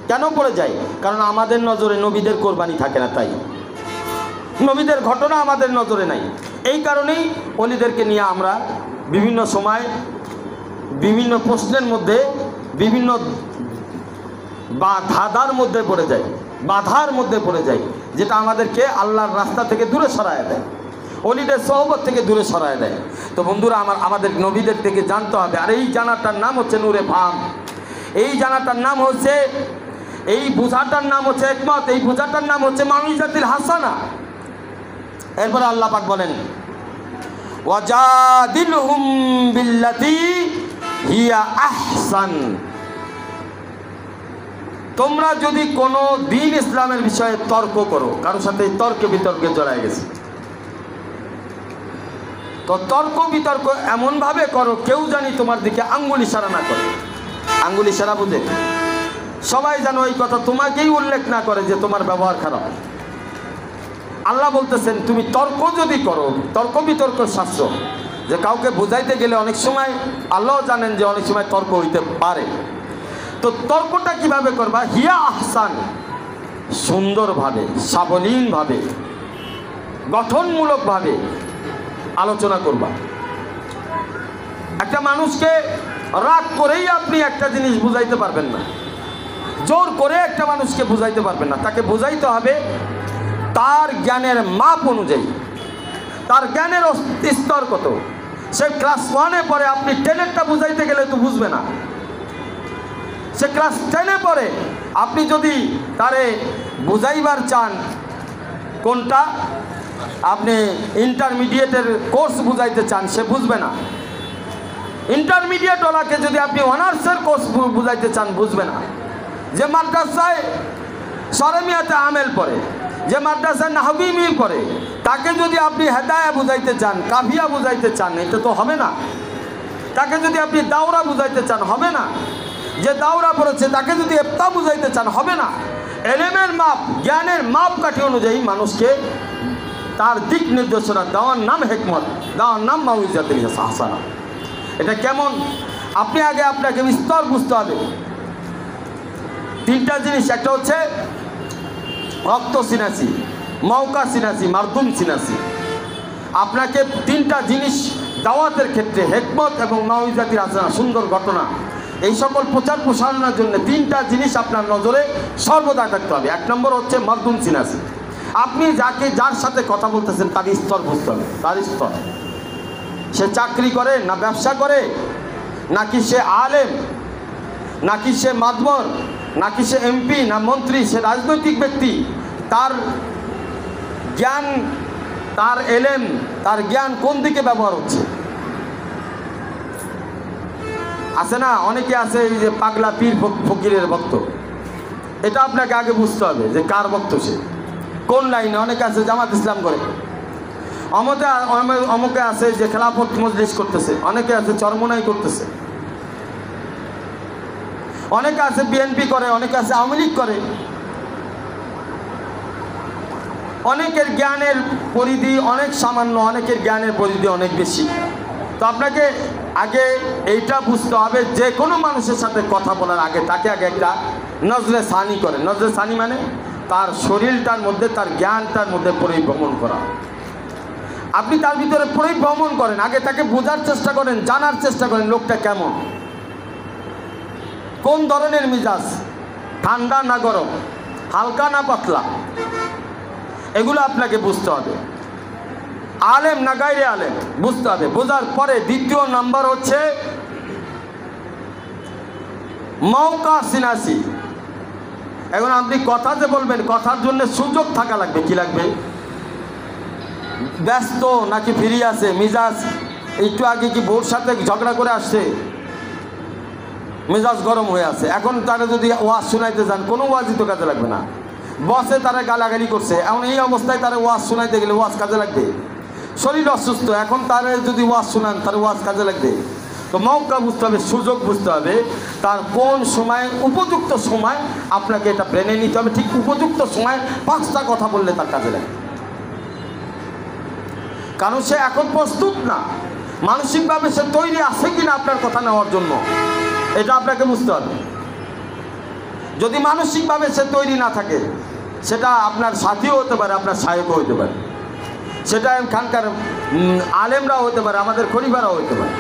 কেন পড়ে যাই? কারণ আমাদের নজরে নবীদের কোরবানি থাকে না, তাই নবীদের ঘটনা আমাদের নজরে নাই। এই কারণেই ওলিদেরকে নিয়ে আমরা বিভিন্ন সময় বিভিন্ন প্রশ্নের মধ্যে, বিভিন্ন বাধার মধ্যে পড়ে যাই, বাধার মধ্যে পড়ে যাই, যেটা আমাদেরকে আল্লাহর রাস্তা থেকে দূরে সরায় দেয়, ওলিদের সোহবত থেকে দূরে সরায় দেয়। তো বন্ধুরা, আমাদের নবীদের থেকে জানতে হবে। আর এই জানাটার নাম হচ্ছে নূরে ফাম, এই জানাটার নাম হচ্ছে, এই বোঝাটার নাম হচ্ছে হিকমত, এই বোঝাটার নাম হচ্ছে মাউইজাতুল হাসানা। এরপরে আল্লাহ পাক বলেন, ওয়াজাদিলহুম বিল্লাতি হিয়া আহসান। তোমরা যদি কোনো দিন ইসলামের বিষয়ে তর্ক করো, কারোর সাথে তর্ক বিতর্কে জড়ায় গেছে, তো তর্ক বিতর্ক এমনভাবে করো কেউ জানি তোমার দিকে আঙ্গুল ইশারা না করে। আঙ্গুল ইশারা বুঝে সবাই জানো, এই কথা তোমাকেই উল্লেখ না করে যে তোমার ব্যবহার খারাপ। আল্লাহ বলতেছেন তুমি তর্ক যদি করো, তর্ক বিতর্ক শাস্ত্র, যে কাউকে বোঝাইতে গেলে অনেক সময় আল্লাহ জানেন যে অনেক সময় তর্ক হইতে পারে। তো তর্কটা কিভাবে করবা? হিয়া আহসান, সুন্দরভাবে, সাবলীনভাবে, গঠনমূলকভাবে আলোচনা করবা। একটা মানুষকে রাগ করেই আপনি একটা জিনিস বুঝাইতে পারবেন না, জোর করে একটা মানুষকে বুঝাইতে পারবেন না। তাকে বুঝাইতে হবে তার জ্ঞানের মাপ অনুযায়ী, তার জ্ঞানের স্তর কত। সে ক্লাস 1-এ পড়ে, আপনি 10-এরটা বুঝাইতে গেলে তো বুঝবে না। সে ক্লাস 10-এ পড়ে, আপনি যদি তারে বুঝাইবার চান কোনটা, আপনি ইন্টারমিডিয়েটের কোর্স বুঝাইতে চান, সে বুঝবে না। ইন্টারমিডিয়েট ওলাকে যদি আপনি অনার্সের কোর্স বুঝাইতে চান, বুঝবে না। যে মাদ্রাসায় সরমিয়াতে আমেল পড়ে, যে মাদ্রাসায় নাহবি মির পড়ে, তাকে যদি আপনি হেদায়া বুঝাইতে চান, কাফিয়া বুঝাইতে চান, এটা তো হবে না। তাকে যদি আপনি দাওরা বুঝাইতে চান, হবে না। যে দাওরা পড়েছে তাকে যদি ইফতা বুঝাইতে চান, হবে না। এলেমের মাপ, জ্ঞানের মাপ কাঠি অনুযায়ী মানুষকে তার দিক নির্দেশনা দেওয়ার নাম হিকমত, দেওয়ার নাম মাউইজাতুল হাসানা। এটা কেমন, আপনি আগে আপনাকে বিস্তর বুঝতে হবে। 3টা জিনিস, একটা হচ্ছে রক্ত সিনাসি, মৌকা সিনাসি, মারদুম সিনাসি। আপনাকে 3টা জিনিস দাওয়াতের ক্ষেত্রে, হিকমত এবং মাউইজাতুল হাসানা, সুন্দর ঘটনা, এই সকল প্রচার প্রসারণের জন্য 3টা জিনিস আপনার নজরে সর্বদা থাকতে হবে। 1 নম্বর হচ্ছে মারদুম সিনাসি। আপনি যার সাথে কথা বলতেছেন তার স্তর বুঝতে হবে, তার স্তর। সে চাকরি করে না ব্যবসা করে, নাকি সে আলেম, নাকি সে মাতবর, নাকি সে এমপি না মন্ত্রী, সে রাজনৈতিক ব্যক্তি, তার জ্ঞান, তার এলেম, তার জ্ঞান কোন দিকে ব্যবহার হচ্ছে। আছে না, অনেকে আছে এই যে পাগলা পীর ফকিরের ভক্ত, এটা আপনাকে আগে বুঝতে হবে যে কার ভক্ত, সে কোন লাইনে। অনেকে আছে জামাত ইসলাম করে, অমুকে আছে যে খেলাফত মজলিস করতেছে, অনেকে আছে চরমোনাই করতেছে, অনেকে আছে বিএনপি করে, অনেকে আছে আওয়ামী লীগ করে। অনেকের জ্ঞানের পরিধি অনেক সামান্য, অনেকের জ্ঞানের পরিধি অনেক বেশি। তো আপনাকে আগে এইটা বুঝতে হবে, যে কোনো মানুষের সাথে কথা বলার আগে তাকে আগে একটা নজরে সানি করে। নজরে সানি মানে তার শরীরটার মধ্যে, তার জ্ঞানটার মধ্যে পরিভ্রমণ করা। আপনি তার ভিতরে পরিভ্রমণ করেন, আগে তাকে বোঝার চেষ্টা করেন, জানার চেষ্টা করেন লোকটা কেমন, কোন ধরনের মিজাজ, ঠান্ডা না গরম, হালকা না পাতলা, এগুলো আপনাকে বুঝতে হবে। আলেম না গায়রে আলেম বুঝতে হবে। বোঝার পরে 2য় নাম্বার হচ্ছে মৌকা সিনাসি। এখন আপনি কথা যে বলবেন, কথার জন্য সুযোগ থাকা লাগবে। কি লাগবে? ব্যস্ত নাকি ফ্রি আছে, মিজাজ একটু আগে কি বউর সাথে ঝগড়া করে আসছে, মেজাজ গরম হয়ে আছে, এখন তারা যদি ওয়াজ শোনাইতে যান, কোনো ওয়াজই তো কাজে লাগবে না। বসে তারা গালাগালি করছে, এখন এই অবস্থায় তারা ওয়াজ শোনাইতে গেলে ওয়াজ কাজে লাগবে? শরীর অসুস্থ, এখন তারা যদি ওয়াজ শোনান তার ওয়াজ কাজে লাগবে? তো মৌকা বুঝতে হবে, সুযোগ বুঝতে হবে, তার কোন সময় উপযুক্ত সময় আপনাকে এটা ব্রেনে নিতে হবে। ঠিক উপযুক্ত সময় 5টা কথা বললে তার কাজে লাগবে, কারণ সে এখন প্রস্তুত না, মানসিকভাবে সে তৈরি আছে কিনা আপনার কথা নেওয়ার জন্য, এটা আপনাকে বুঝতে হবে। যদি মানসিকভাবে সে তৈরি না থাকে, সেটা আপনার সাথীও হতে পারে, আপনার সহায়কও হতে পারে, সেটা এখানকার আলেমরাও হতে পারে, আমাদের খলিফারাও হতে পারে,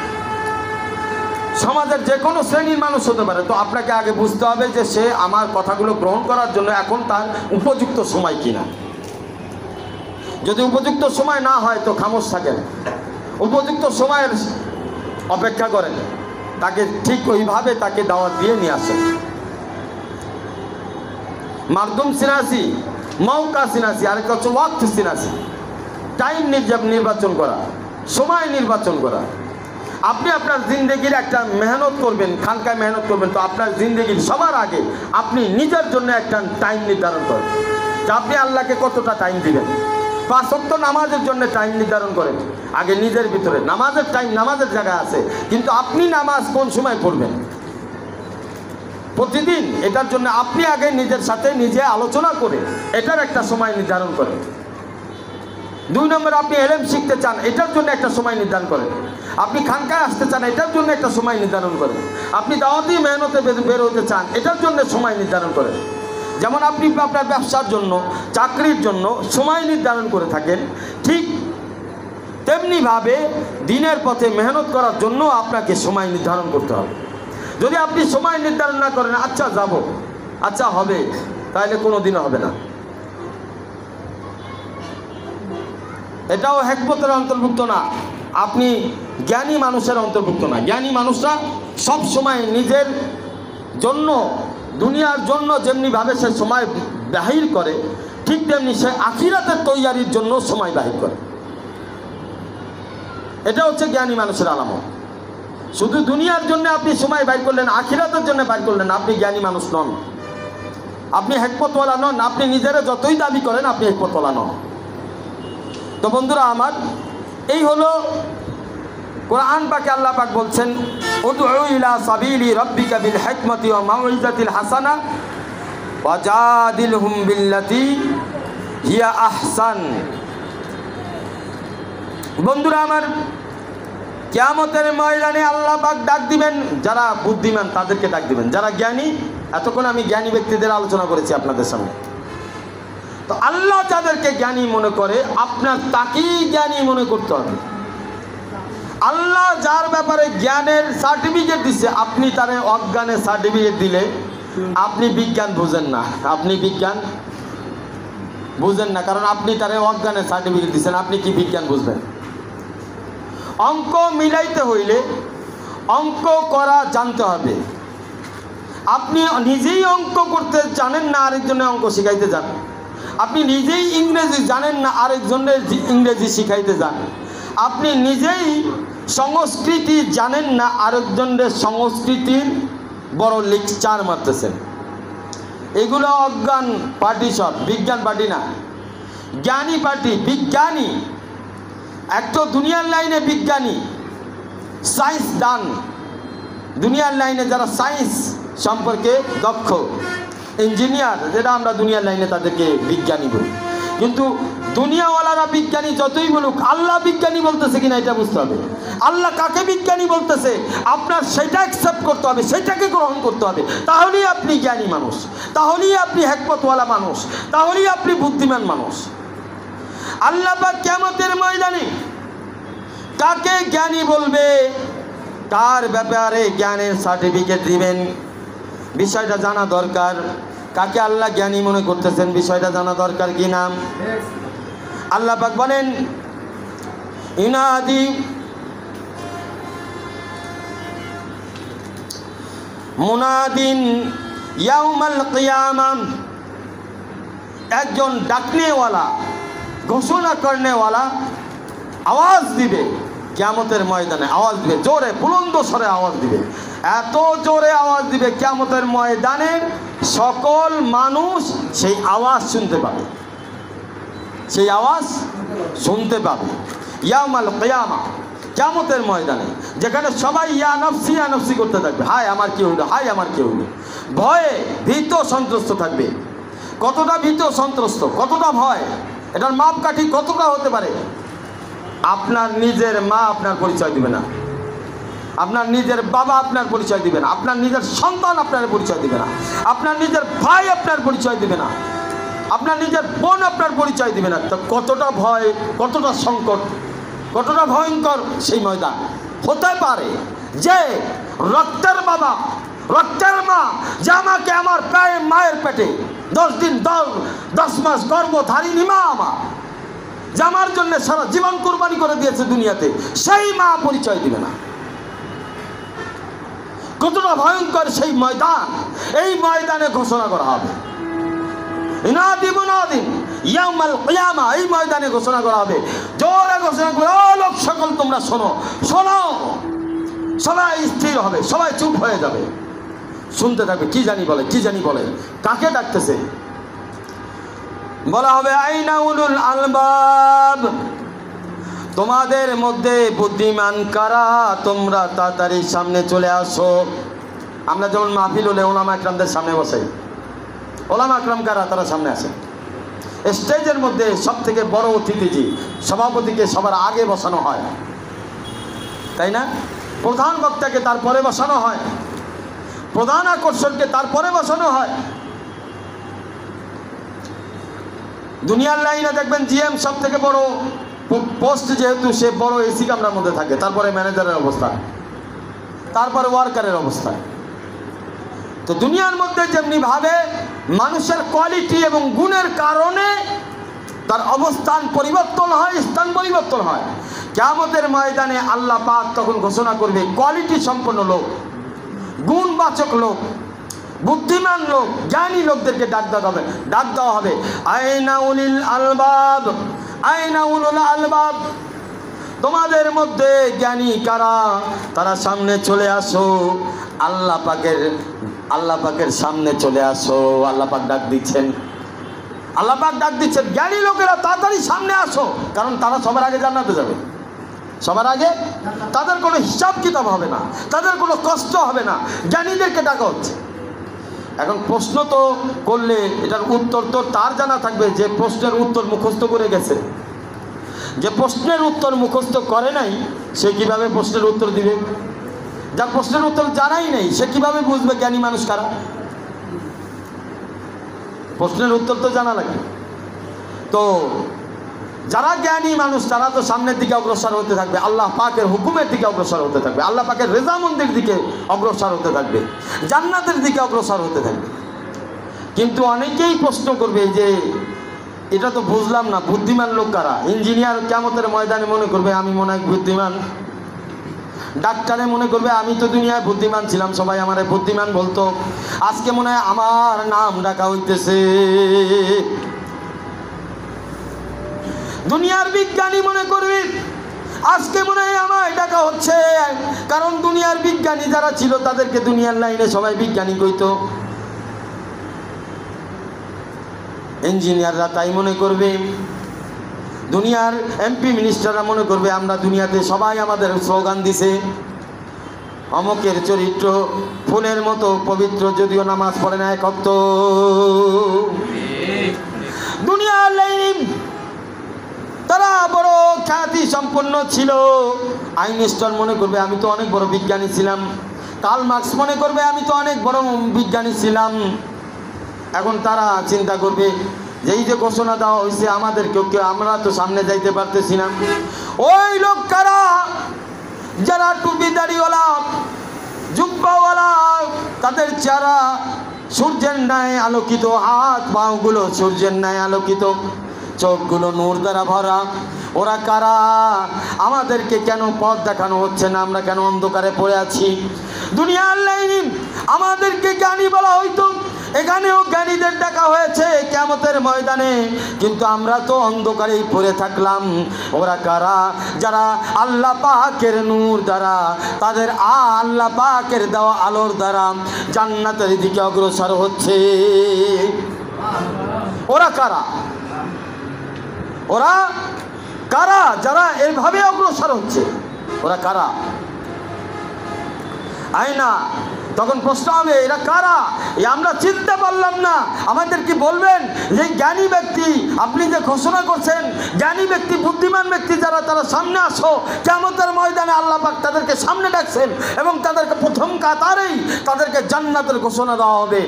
সমাজের যে কোনো শ্রেণীর মানুষ হতে পারে। তো আপনাকে আগে বুঝতে হবে যে সে আমার কথাগুলো গ্রহণ করার জন্য এখন তার উপযুক্ত সময় কিনা। যদি উপযুক্ত সময় না হয় তো খামোশ থাকেন, উপযুক্ত সময়ের অপেক্ষা করেন, তাকে ঠিক ওইভাবে তাকে দাওয়াত দিয়ে নিয়ে আসেন। মারদুম সিনাসি, মৌকা সিনাসি, আরেকটা হচ্ছে ওয়াক্ত সিনাসি, টাইম নির্বাচন করা, সময় নির্বাচন করা। আপনি আপনার জিন্দেগির একটা মেহনত করবেন, খানকায় মেহনত করবেন, তো আপনার জিন্দেগির সবার আগে আপনি নিজের জন্য একটা টাইম নির্ধারণ করেন যে আপনি আল্লাহকে কতটা টাইম দিবেন। 5 ওয়াক্ত নামাজের জন্য টাইম নির্ধারণ করেন আগে নিজের ভিতরে। নামাজের টাইম নামাজের জায়গায় আছে, কিন্তু আপনি নামাজ কোন সময় পড়বেন প্রতিদিন, এটার জন্য আপনি আগে নিজের সাথে নিজে আলোচনা করে এটার একটা সময় নির্ধারণ করেন। 2 নম্বর, আপনি এলেম শিখতে চান, এটার জন্য একটা সময় নির্ধারণ করেন। আপনি খানকায় আসতে চান, এটার জন্য একটা সময় নির্ধারণ করেন। আপনি দাওয়াতি মেহনতে বের হতে চান, এটার জন্য সময় নির্ধারণ করেন। যেমন আপনি আপনার ব্যবসার জন্য, চাকরির জন্য সময় নির্ধারণ করে থাকেন, ঠিক তেমনিভাবে দিনের পথে মেহনত করার জন্য আপনাকে সময় নির্ধারণ করতে হবে। যদি আপনি সময় নির্ধারণ না করেন, আচ্ছা যাব, আচ্ছা হবে, তাহলে কোনো দিনও হবে না। এটাও হিকমতের অন্তর্ভুক্ত না, আপনি জ্ঞানী মানুষের অন্তর্ভুক্ত না। জ্ঞানী মানুষরা সব সময় নিজের জন্য, দুনিয়ার জন্য যেমনিভাবে সে সময় বাহির করে, ঠিক তেমনি সে আখিরাতের তৈয়ারির জন্য সময় বাহির করে। এটা হচ্ছে জ্ঞানী মানুষের আলামত। শুধু দুনিয়ার জন্য আপনি সময় বাইর করলেন, আখিরাতের জন্য বাইর করলেন, আপনি জ্ঞানী মানুষ নন, আপনি হিকমতওয়ালা নন। আপনি নিজেরা যতই দাবি করেন আপনি হিকমতওয়ালা নন। তো বন্ধুরা আমার, এই হলো কোরআন পাকে আল্লাহ পাক বলছেন, উদউ ইলা সাবিলি রাব্বিকা বিল হিকমতি ওয়া মাউইজাতিল হাসানা ওয়াজাদিলহুম বিল্লাতি হিয়া আহসান। বন্ধুরা আমার, কিয়ামতের ময়দানে আল্লাহ পাক ডাক দিবেন, যারা বুদ্ধিমান তাদেরকে ডাক দিবেন, যারা জ্ঞানী। এতক্ষণ আমি জ্ঞানী ব্যক্তিদের আলোচনা করেছি আপনাদের সামনে। তো আল্লাহ যাদেরকে জ্ঞানী মনে করে, আপনার তাকেই জ্ঞানী মনে করতে হবে। আল্লাহ যার ব্যাপারে জ্ঞানের সার্টিফিকেট দিচ্ছে, আপনি তারে অজ্ঞানের সার্টিফিকেট দিলে আপনি বিজ্ঞান বুঝেন না, আপনি বিজ্ঞান বুঝেন না, কারণ আপনি তারে অজ্ঞানের সার্টিফিকেট দিচ্ছেন, আপনি কি বিজ্ঞান বুঝবেন? অঙ্ক মিলাইতে হইলে অঙ্ক করা জানতে হবে। আপনি নিজেই অঙ্ক করতে জানেন না, আরেকজনের অঙ্ক শিখাইতে যান। আপনি নিজেই ইংরেজি জানেন না, আরেকজনের ইংরেজি শিখাইতে যান। আপনি নিজেই সংস্কৃতি জানেন না, আরেকজনের সংস্কৃতির বড় লেকচার মারতেছেন। এগুলো অজ্ঞান পার্টি, সব বিজ্ঞান পার্টি না, জ্ঞানী পার্টি, বিজ্ঞানী। একটা দুনিয়ার লাইনে বিজ্ঞানী, সায়েন্স দান, দুনিয়ার লাইনে যারা সায়েন্স সম্পর্কে দক্ষ, ইঞ্জিনিয়ার, যেটা আমরা দুনিয়ার লাইনে তাদেরকে বিজ্ঞানী বলি। কিন্তু দুনিয়াওয়ালারা বিজ্ঞানী যতই বলুক, আল্লাহ বিজ্ঞানী বলতেছে কিনা এটা বুঝতে হবে। আল্লাহ কাকে বিজ্ঞানী বলতেছে আপনার সেটা অ্যাকসেপ্ট করতে হবে, সেটাকে গ্রহণ করতে হবে। তাহলেই আপনি জ্ঞানী মানুষ, তাহলেই আপনি হিকমতওয়ালা মানুষ, তাহলেই আপনি বুদ্ধিমান মানুষ। আল্লাহ পাক কিয়ামতের ময়দানে কাকে জ্ঞানী বলবে, তার ব্যাপারে জ্ঞানের সার্টিফিকেট দিবেন। বিষয়টা জানা দরকার, কাকে আল্লাহ জ্ঞানী মনে করতেছেন, বিষয়টা জানা দরকার কি নাম। আল্লাহ পাক বলেন, ইনাদি মুনাদিন ইয়াউমাল কিয়ামাহ, একজন ডাকনেওয়ালা, ঘোষণা করনেওয়ালা আওয়াজ দিবে কিয়ামতের ময়দানে, আওয়াজ দিবে জোরে, বুলন্দ স্বরে আওয়াজ দিবে। এত জোরে আওয়াজ দিবে, কিয়ামতের ময়দানে সকল মানুষ সেই আওয়াজ শুনতে পাবে, সেই আওয়াজ শুনতে পাবে। ইয়াউমাল কিয়ামাহ, কিয়ামতের ময়দানে, যেখানে সবাই ইয়া নফসি করতে থাকবে, হায় আমার কি হইল, হায় আমার কি হইল, ভয়ে ভীত সন্ত্রস্ত থাকবে। কতটা ভীত সন্ত্রস্ত, কতটা ভয়, এটার মাপকাঠি কতটা হতে পারে। আপনার নিজের মা আপনার পরিচয় দিবে না, আপনার নিজের বাবা আপনার পরিচয় দিবে না, আপনার নিজের সন্তান আপনার পরিচয় দিবে না, আপনার নিজের ভাই আপনার পরিচয় দিবে না, আপনার নিজের বোন আপনার পরিচয় দিবে না। তো কতটা ভয়, কতটা সংকট, কতটা ভয়ঙ্কর সেই ময়দান হতে পারে। যে রক্তের বাবা, রক্তের মা, যে আমাকে আমার মায়ের পেটে 10 দিন 10 মাস গর্ভধারিণী মা আমার, যে আমার জন্য সারা জীবন কুরবানি করে দিয়েছে দুনিয়াতে, সেই মা পরিচয় দিবে না। কতটা ভয়ঙ্কর সেই ময়দান, এই ময়দানে ঘোষণা করা হবে, ইনাদি মুনাদিন ইয়াউমাল কিয়ামাহ, এই ময়দানে ঘোষণা করা হবে, জোরে ঘোষণা করে, ও লোক সকল তোমরা শোনো, শোনো। সবাই স্থির হবে, সবাই চুপ হয়ে যাবে, শুনতে থাকবে, কি জানি বলে, কি জানি বলে, কাকে ডাকতেছে। বলা হবে, আইনা উলুল আলবাব, তোমাদের মধ্যে বুদ্ধিমান কারা, তোমরা তাড়াতাড়ি সামনে চলে আসো। আমরা যেমন মাহফিল হলে ওলামা আকরামদের সামনে বসাই, ওলামা আকরাম কারা, তারা সামনে আসে। স্টেজের মধ্যে সব থেকে বড় অতিথি সভাপতিকে সবার আগে বসানো হয়, তাই না? প্রধান বক্তাকে তারপরে বসানো হয়, প্রধান আকর্ষণকে তারপরে বসানো হয়। দুনিয়ার লাইনে দেখবেন জিএম সব থেকে বড়, পোস্ট যেহেতু সে বড় এসি কামরার মধ্যে থাকে, তারপরে ম্যানেজারের অবস্থা, তারপরে ওয়ার্কারের অবস্থা। তো দুনিয়ার মধ্যে যেমনি ভাবে মানুষের কোয়ালিটি এবং গুণের কারণে তার অবস্থান পরিবর্তন হয়, স্থান পরিবর্তন হয়, কিয়ামতের ময়দানে আল্লাহ পাক তখন ঘোষণা করবে কোয়ালিটি সম্পন্ন লোক, গুণবাচক লোক, বুদ্ধিমান লোক, জ্ঞানী লোকদেরকে ডাক দেওয়া হবে আইনা উলিল আলবাব, আইনা উলুল আলবাব, তোমাদের মধ্যে জ্ঞানী কারা, তারা সামনে চলে আসো, আল্লাহ পাকের সামনে চলে আসো। আল্লাহ পাক ডাক দিচ্ছেন, আল্লাহ পাক ডাক দিচ্ছেন, জ্ঞানী লোকেরা তাড়াতাড়ি সামনে আসো, কারণ তারা সবার আগে জান্নাতে যাবে, সবার আগে। তাদের কোনো হিসাব কিতাব হবে না, তাদের কোনো কষ্ট হবে না, জ্ঞানীদেরকে ডাকা হচ্ছে। এখন প্রশ্ন তো করলে এটার উত্তর তো তার জানা থাকবে যে প্রশ্নের উত্তর মুখস্থ করে গেছে। যে প্রশ্নের উত্তর মুখস্থ করে নাই সে কিভাবে প্রশ্নের উত্তর দিবে? যার প্রশ্নের উত্তর জানাই নেই সে কিভাবে বুঝবে জ্ঞানী মানুষ কারা? প্রশ্নের উত্তর তো জানা লাগে। তো যারা জ্ঞানী মানুষ তারা তো সামনের দিকে অগ্রসর হতে থাকবে, আল্লাহ পাকের হুকুমের দিকে অগ্রসর হতে থাকবে, আল্লাহ পাকের রেজামন্দির দিকে অগ্রসর হতে থাকবে, জান্নাতের দিকে অগ্রসর হতে থাকবে। কিন্তু অনেকেই প্রশ্ন করবে যে এটা তো বুঝলাম না, বুদ্ধিমান লোক কারা? ইঞ্জিনিয়ার কিয়ামতের ময়দানে মনে করবে আমি মনে হয় বুদ্ধিমান, ডাক্তারে মনে করবে আমি তো দুনিয়ায় বুদ্ধিমান ছিলাম, সবাই আমারে বুদ্ধিমান বলতো, আজকে মনে হয় আমার নাম ডাকা হইতেছে। দুনিয়ার বিজ্ঞানী মনে করবে আজকে মনে হয় আমায় ডাকা হচ্ছে, কারণ দুনিয়ার বিজ্ঞানী যারা ছিল তাদেরকে দুনিয়ার লাইনে সবাই বিজ্ঞানী কইতো। ইঞ্জিনিয়াররা তাই মনে করবে, দুনিয়ার এমপি মিনিস্টাররা মনে করবে আমরা দুনিয়াতে সবাই আমাদের স্লোগান দিছে, অমকের চরিত্র ফুলের মতো পবিত্র, যদিও নামাজ পড়ে না এক ওয়াক্ত। দুনিয়ার লাইনে তারা বড় খ্যাতি সম্পন্ন ছিল। আইনস্টাইন মনে করবে আমি তো অনেক বড় বিজ্ঞানী ছিলাম, কার্ল মার্কস মনে করবে আমি তো অনেক বড় বিজ্ঞানী ছিলাম। এখন তারা চিন্তা করবে যে এই যে ঘোষণা দেওয়া হয়েছে আমাদেরকে, আমরা তো সামনে যাইতে পারতেছি না। ওই লোক কারা? যারা টুপি দাড়িওয়ালা, জুব্বাওয়ালা, তাদের চেহারা সূর্যের ন্যায় আলোকিত, হাত পাগুলো সূর্যের ন্যায় আলোকিত, চোখগুলো নূর দ্বারা ভরা। ওরা কারা? আমাদেরকে কেন পথ দেখানো হচ্ছে না? আমরা কেন অন্ধকারে পড়ে আছি? দুনিয়ার লাইনে আমাদেরকে জ্ঞানী বলা হইতো, এখানেও জ্ঞানীদের ডাকা হয়েছে কিয়ামতের ময়দানে, কিন্তু আমরা তো অন্ধকারেই পড়ে থাকলাম। ওরা কারা? যারা আল্লাহ পাকের নূর দ্বারা, তাদের আল্লাহ পাকের দেওয়া আলোর দ্বারা জান্নাতের দিকে অগ্রসর হচ্ছে। ওরা কারা? ওরা কারা যারা এইভাবে অগ্রসর হচ্ছে? ওরা কারা? আয়না তখন প্রশ্ন হবে এরা কারা? আমরা চিনতে পারলাম না, আমাদের কি বলবেন? যে জ্ঞানী ব্যক্তি আপনি যে ঘোষণা করছেন, জ্ঞানী ব্যক্তি, বুদ্ধিমান ব্যক্তি যারা, তারা সামনে আসো। কিয়ামতের ময়দানে আল্লাহ পাক তাদেরকে সামনে ডাকছেন এবং তাদেরকে প্রথম কাতারেই তাদেরকে জান্নাতের ঘোষণা দেওয়া হবে।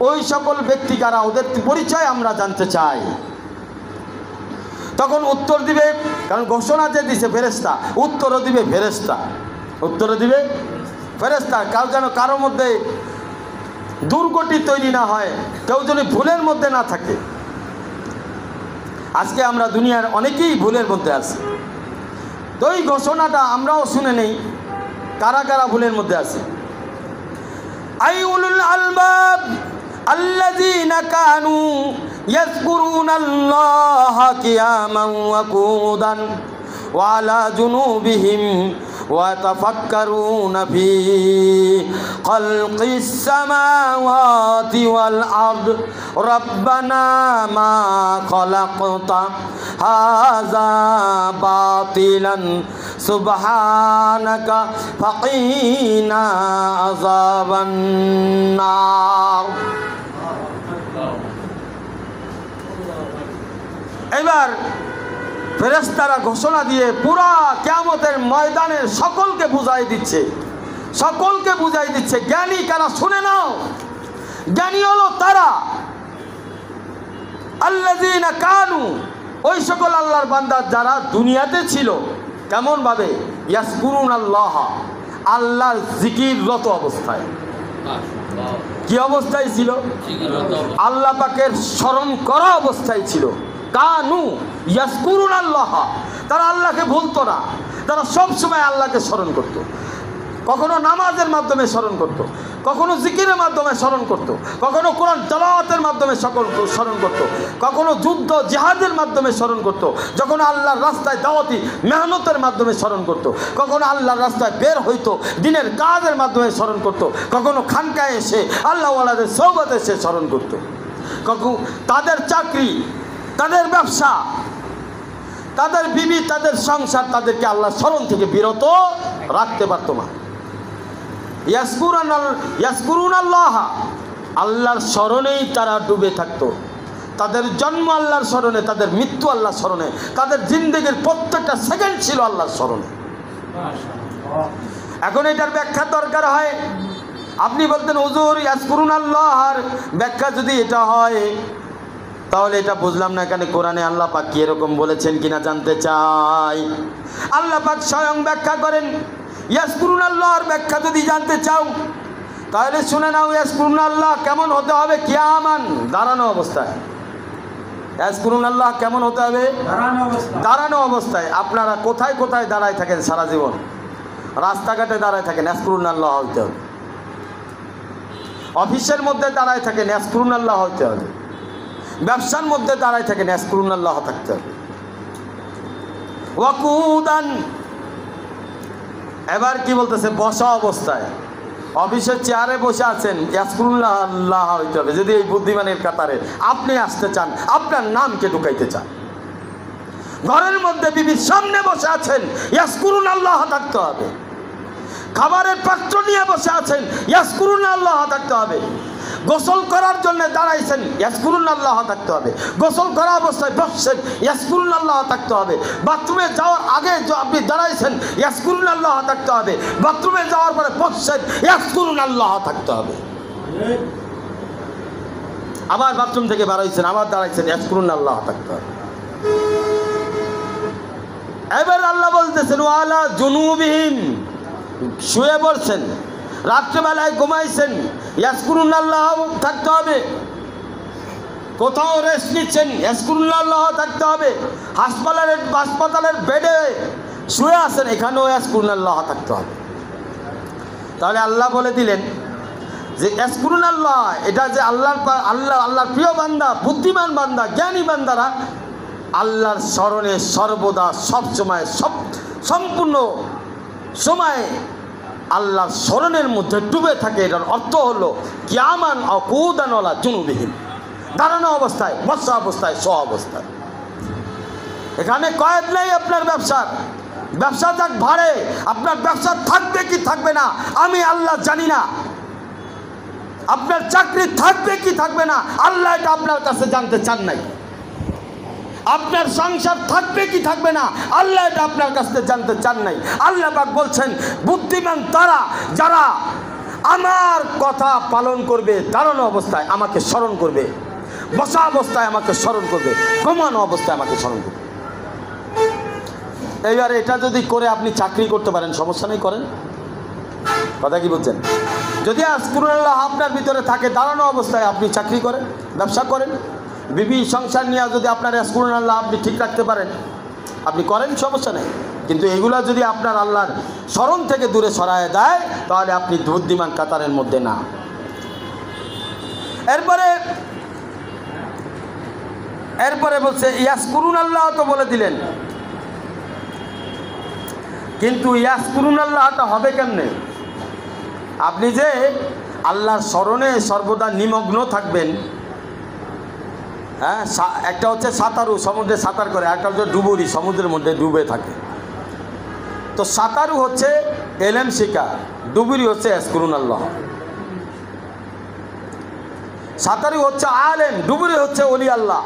ওই সকল ব্যক্তি কারা, ওদের পরিচয় আমরা জানতে চাই। তখন উত্তর দিবে, কারণ ঘোষণা যে দিছে ফেরেশতা, উত্তরও দিবে ফেরেশতা, উত্তরও দিবে ফেরেশতা। কারো মধ্যে দুর্গতি তৈরি না হয়, কেউ যদি ভুলের মধ্যে না থাকে। আজকে আমরা দুনিয়ার অনেকেই ভুলের মধ্যে আছি, তো এই ঘোষণাটা আমরাও শুনে নেই কারা কারা ভুলের মধ্যে আছে। আই উলুল আলবাব আল্লাযীনা কানু ইয়াযকুরুনাল্লাহা কিয়ামান ওয়া কুউদান ওয়া আলা জুনুবিহিম وَيَتَفَكَّرُونَ فِي خَلْقِ السَّمَاوَاتِ وَالْأَرْضِ رَبَّنَا مَا خَلَقْتَ هَذَا بَاطِلًا سُبْحَانَكَ فَقِنَا عَذَابَ النَّارِ। এবার ফেরেশতারা ঘোষণা দিয়ে পুরা কিয়ামতের ময়দানের সকলকে বুঝাই দিচ্ছে, সকলকে বুঝাই দিচ্ছে জ্ঞানী কারা শুনে নাও। জ্ঞানী হলো তারা আল্লাযীনা কানু, ওই সকল আল্লাহর বান্দা যারা দুনিয়াতে ছিল কেমন ভাবে, ইয়াজকুরুন আল্লাহ, আল্লাহর জিকিররত অবস্থায়। কি অবস্থায় ছিল? আল্লাহ পাকের স্মরণ করা অবস্থায় ছিল। কানু ইয়াজকুরুন আল্লাহ, তারা আল্লাহকে ভুলতো না, তারা সব সময় আল্লাহকে স্মরণ করত। কখনো নামাজের মাধ্যমে স্মরণ করত, কখনো জিকিরের মাধ্যমে স্মরণ করত, কখনো কোরআন তেলাওয়াতের মাধ্যমে স্মরণ করত, কখনো যুদ্ধ জিহাদের মাধ্যমে স্মরণ করত, যখন আল্লাহর রাস্তায় দাওয়াতি মেহনতের মাধ্যমে স্মরণ করত, কখনো আল্লাহর রাস্তায় বের হইতো দিনের কাজের মাধ্যমে স্মরণ করত, কখনো খানকায় এসে আল্লাহওয়ালাদের সৌবতে এসে স্মরণ করত, কখনো তাদের চাকরি, তাদের ব্যবসা, তাদের বিবি, তাদের সংসার, তাদেরকে আল্লাহর স্মরণ থেকে বিরত রাখতে পারত না। ইয়াজকুরুন আল্লাহ, আল্লাহর স্মরণেই তারা ডুবে থাকতো। তাদের জন্ম আল্লাহর স্মরণে, তাদের মৃত্যু আল্লাহর স্মরণে, তাদের জিন্দেগির প্রত্যেকটা সেকেন্ড ছিল আল্লাহর স্মরণে। এখন এটার ব্যাখ্যা দরকার হয়। আপনি বলতেন হুজুর ইয়াজকুরুন আল্লাহর ব্যাখ্যা যদি এটা হয় তাহলে এটা বুঝলাম না, এখানে কোরআনে আল্লাহ পাক কি এরকম বলেছেন কিনা জানতে চাই। আল্লাহ পাক স্বয়ং ব্যাখ্যা করেন। ইয়াজকুরুন আল্লাহর ব্যাখ্যা যদি জানতে চাও তাহলে শুনে নাও, ইয়াজকুরুন আল্লাহ কেমন হতে হবে? কিয়ামান, দাঁড়ানো অবস্থায়। ইয়াজকুরুন আল্লাহ কেমন হতে হবে? দাঁড়ানো অবস্থায়। আপনারা কোথায় কোথায় দাঁড়ায় থাকেন সারা জীবন? রাস্তাঘাটে দাঁড়ায় থাকেন, ইয়াজকুরুন আল্লাহ হতে হবে। অফিসের মধ্যে দাঁড়ায় থাকেন, ইয়াজকুরুন আল্লাহ হতে হবে। ব্যবসার মধ্যে দাঁড়ায় থাকেন, ইয়াজকুরুন আল্লাহ থাকতে হবে। ওয়াকুদান, এবার কি বলতেছে? বসা অবস্থায় অফিসের চেয়ারে বসে আছেন, ইয়াজকুরুন আল্লাহ হইতে হবে। যদি এই বুদ্ধিমানের কাতারে আপনি আসতে চান, আপনার নামকে ঢুকাইতে চান। ঘরের মধ্যে বিবির সামনে বসে আছেন, ইয়াজকুরুন আল্লাহ থাকতে হবে। খাবারের পাত্র নিয়ে বসে আছেন, ইয়াজকুরুন আল্লাহ থাকতে হবে। গোসল করার জন্য দাঁড়াইছেন, ইয়াজকুরুন আল্লাহ থাকতে হবে। গোসল করা অবস্থায় বসছেন, ইয়াজকুরুন আল্লাহ থাকতে হবে। বাথরুমে যাওয়ার আগে আপনি দাঁড়াইছেন, ইয়াজকুরুন আল্লাহ থাকতে হবে। বাথরুমে যাওয়ার পরে বসছেন, ইয়াজকুরুন আল্লাহ থাকতে হবে। আবার বাথরুম থেকে বেরোইছেন, আবার দাঁড়াইছেন, ইয়াজকুরুন আল্লাহ থাকতে হবে। এবার আল্লাহ বলতেছেন ওয়ালা জুনুবিহিম, শুয়ে পড়ছেন, রাত্রেবেলায় ঘুমাইছেন, ইয়াজকুরুন আল্লাহ থাকতে হবে। কোথাও রেস্ট নিচ্ছেন, ইয়াজকুরুন আল্লাহ থাকতে হবে। হাসপাতালের বেডে শুয়ে আছেন, এখানেও ইয়াজকুরুন আল্লাহ থাকতে হবে। তাহলে আল্লাহ বলে দিলেন যে ইয়াজকুরুন আল্লাহ, এটা যে আল্লাহর প্রিয় বান্দা, বুদ্ধিমান বান্দা, জ্ঞানী বান্দারা আল্লাহর স্মরণে সর্বদা সবসময় সম্পূর্ণ সময় আল্লাহর স্মরণের মধ্যে ডুবে থাকে। এটার অর্থ হলো কিয়ামান আকুদান ওয়ালা জুনুবিহিম, দাঁড়ানো অবস্থায়, বসা অবস্থায়, শোয়া অবস্থায়। এখানে কয়েদ নেই আপনার ব্যবসার। ব্যবসা যাক ভাড়ে, আপনার ব্যবসা থাকবে কি থাকবে না আমি আল্লাহ জানি না। আপনার চাকরি থাকবে কি থাকবে না আল্লাহ এটা আপনার কাছে জানতে চান নাই। আপনার সংসার থাকবে কি থাকবে না আল্লাহ এটা আপনার কাছে জানতে চান নাই। আল্লাহ পাক বলছেন বুদ্ধিমান তারা যারা আমার কথা পালন করবে, দাঁড়ানো অবস্থায় আমাকে স্মরণ করবে, বসা অবস্থায় আমাকে স্মরণ করবে, ঘুমানো অবস্থায় আমাকে স্মরণ করবে। এইবার এটা যদি করে আপনি চাকরি করতে পারেন, সমস্যা নেই, করেন। কথা কি বলছেন? যদি আজকুরুল্লাহ আপনার ভিতরে থাকে, দাঁড়ানো অবস্থায় আপনি চাকরি করেন, ব্যবসা করেন, বিবি সংসার নিয়ে যদি আপনার আজকুরুল্লাহ আপনি ঠিক রাখতে পারেন, আপনি করেন, সমস্যা নেই। কিন্তু এগুলা যদি আপনার আল্লাহর স্মরণ থেকে দূরে সরায় দেয় তাহলে আপনি বুদ্ধিমান কাতারের মধ্যে না। এরপরে বলছে ইয়াজকুরুন আল্লাহ তো বলে দিলেন, কিন্তু ইয়াজকুরুন আল্লাহটা হবে কেমনে? আপনি যে আল্লাহর স্মরণে সর্বদা নিমগ্ন থাকবেন। হ্যাঁ, একটা হচ্ছে সাঁতারু, সমুদ্রে সাঁতার করে, একটা হচ্ছে ডুবুরি, সমুদ্রের মধ্যে ডুবে থাকে। তো সাঁতারু হচ্ছে এলেম শিখা, ডুবুরি হচ্ছে ইয়াজকুরুন আল্লাহ। সাঁতারু হচ্ছে আলেম, ডুবুরি হচ্ছে ওলি আল্লাহ।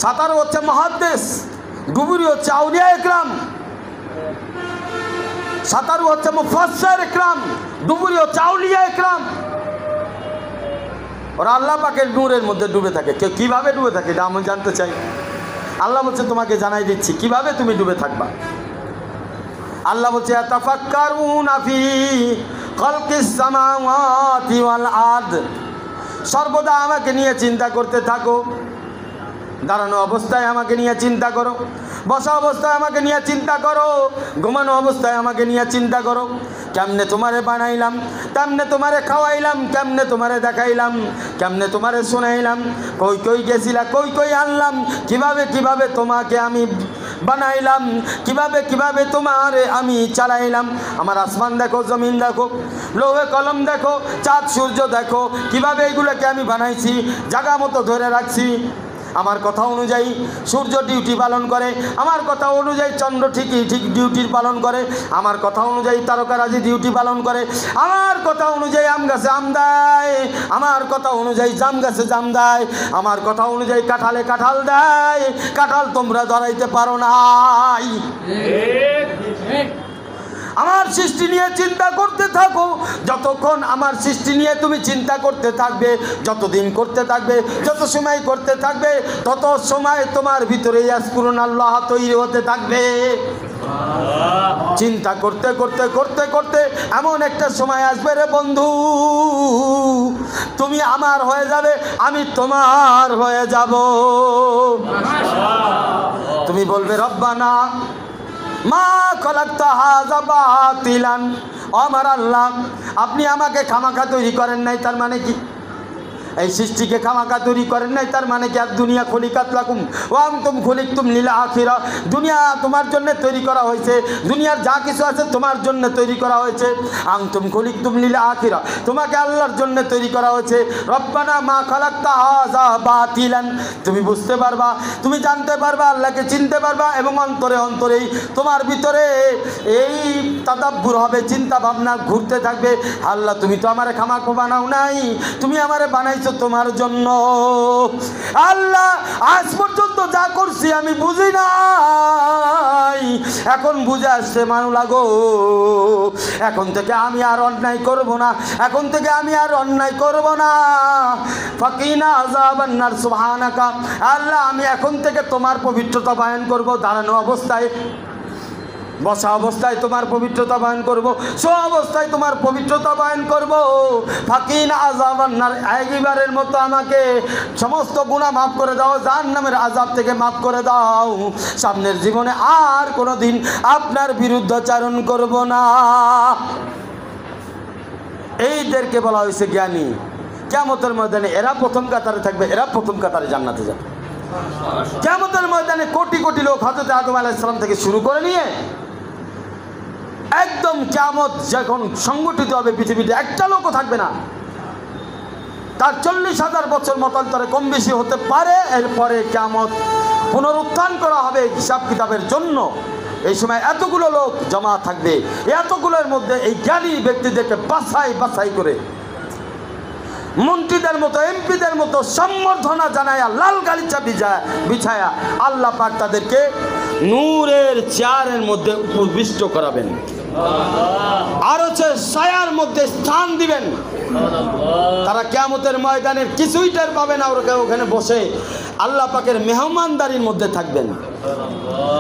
সাঁতারু হচ্ছে মুহাদ্দিস, ডুবুরি হচ্ছে আউলিয়া ইকরাম। সাঁতারু হচ্ছে মুফাসসির ইকরাম, ডুবুরি হচ্ছে আউলিয়া ইকরাম। ওরা আল্লাহ পাকের নূরের মধ্যে ডুবে থাকে। কেউ কীভাবে ডুবে থাকে এটা আমি জানতে চাই। আল্লাহ বলছে তোমাকে জানাই দিচ্ছি কিভাবে তুমি ডুবে থাকবা। আল্লাহ বলছে ইয়াতাফাক্কারুনা ফি খালকিস সামাওয়াতি ওয়াল আরদ, সর্বদা আমাকে নিয়ে চিন্তা করতে থাকো। দাঁড়ানো অবস্থায় আমাকে নিয়ে চিন্তা করো, বসা অবস্থায় আমাকে নিয়ে চিন্তা করো, ঘুমানো অবস্থায় আমাকে নিয়ে চিন্তা করো। কেমনে তোমারে বানাইলাম, কেমনে তোমারে খাওয়াইলাম, কেমনে তোমারে দেখাইলাম, কেমনে তোমারে শোনাইলাম, কই কই গেছিলা, কই কই আনলাম, কিভাবে কিভাবে তোমাকে আমি বানাইলাম, কিভাবে কিভাবে তোমারে আমি চালাইলাম। আমার আসমান দেখো, জমিন দেখো, লৌহে কলম দেখো, চাঁদ সূর্য দেখো, কিভাবে এইগুলোকে আমি বানাইছি, জায়গা মতো ধরে রাখছি। আমার কথা অনুযায়ী সূর্য ডিউটি পালন করে, আমার কথা অনুযায়ী চন্দ্র ঠিক ডিউটি পালন করে, আমার কথা অনুযায়ী তারকারাজি ডিউটি পালন করে, আমার কথা অনুযায়ী আম গাছে আম দেয়, আমার কথা অনুযায়ী জাম গাছে জাম দেয়, আমার কথা অনুযায়ী কাঁঠালে কাঁঠাল দেয়। কাঁঠাল তোমরা ধরাইতে পারো নাই। আমার সৃষ্টি নিয়ে চিন্তা করতে থাকো। যতক্ষণ আমার সৃষ্টি নিয়ে তুমি চিন্তা করতে থাকবে, যতদিন করতে থাকবে, যত সময় করতে থাকবে, তত সময় তোমার ভিতরে ইয়াজকুরুনাল্লাহ তৈরি হতে থাকবে। চিন্তা করতে করতে করতে করতে এমন একটা সময় আসবে রে বন্ধু, তুমি আমার হয়ে যাবে, আমি তোমার হয়ে যাব। তুমি বলবে রব্বানা মা খলাকতা হাযা বাতিলান, আমার আল্লাহ আপনি আমাকে খামাখা তৈরি করেন নাই, তার মানে কি? এই সৃষ্টিকে খামাখা তৈরি করেন নাই, তার মানে কি? আর দুনিয়া খলিকাত লাকুম ওয়া আনতুম খলিকতুম লিল আখিরা, দুনিয়া তোমার জন্য তৈরি করা হয়েছে, দুনিয়ার যা কিছু আছে তোমার জন্য তৈরি করা হয়েছে। আনতুম খলিকতুম লিল আখিরা, তোমাকে আল্লাহর জন্য তৈরি করা হয়েছে। রব্বানা মা খালাকতা হাযা বাতিলান, তুমি বুঝতে পারবা, তুমি জানতে পারবা, আল্লাহকে চিনতে পারবা, এবং অন্তরে অন্তরেই তোমার ভিতরে এই তাদাব্বুর হবে, চিন্তা ভাবনা ঘুরতে থাকবে। আল্লাহ তুমি তো আমারে খামাখা বানাও নাই, তুমি আমারে বানাইছো তোমার জন্য। আল্লাহ আজ পর্যন্ত যা করছি আমি বুঝি নাই, এখন বুঝে আসছে মাওলা গো, এখন থেকে আমি আর অন্যায় করব না, এখন থেকে আমি আর অন্যায় করব না। ফাকিনা আযাবান নার সুবহানাকা, আল্লাহ আমি এখন থেকে তোমার পবিত্রতা বয়ান করব। দাঁড়ানো অবস্থায়, বসা অবস্থায় তোমার পবিত্রতা বয়ান করব, শো অবস্থায় তোমার পবিত্রতা বয়ান করব। ফাকিনা আযাবান নার, একবারের মতো আমাকে সমস্ত গুনাহ মাফ করে দাও, জাহান্নামের আযাব থেকে মাফ করে দাও। সামনের জীবনে আর কোনোদিন আপনার বিরুদ্ধাচারণ করব না। এইদেরকে বলা হয়েছে জ্ঞানী। কিয়ামতের ময়দানে এরা প্রথম কাতারে থাকবে, এরা প্রথম কাতারে জান্নাতে যাবে। কিয়ামতের ময়দানে কোটি কোটি লোক হযরত আদম আলাইহিস সালাম থেকে শুরু করে নিয়ে একদম কিয়ামত যখন সংগঠিত হবে, পৃথিবীতে একটা লোকও থাকবে না। তার 40,000 বছর মতান্তরে কম বেশি হতে পারে। এরপরে কিয়ামত পুনরুত্থান করা হবে হিসাব কিতাবের জন্য। এই সময় এতগুলো লোক জমা থাকবে, এতগুলোর মধ্যে এই জ্ঞানী ব্যক্তিদেরকে বাছাই বাছাই করে মন্ত্রীদের মতো, এমপিদের মতো সম্বর্ধনা জানায়া, লাল গালিচা বিছায়া আল্লাহ পাক তাদেরকে নূরের চেয়ারের মধ্যে উপবিষ্ট করাবেন, আর হচ্ছে ছায়ার মধ্যে স্থান দিবেন। তারা কিয়ামতের ময়দানের কিছুই টের পাবে না, ওরা ওখানে বসে আল্লাহ পাকের মেহমানদারির মধ্যে থাকবেন।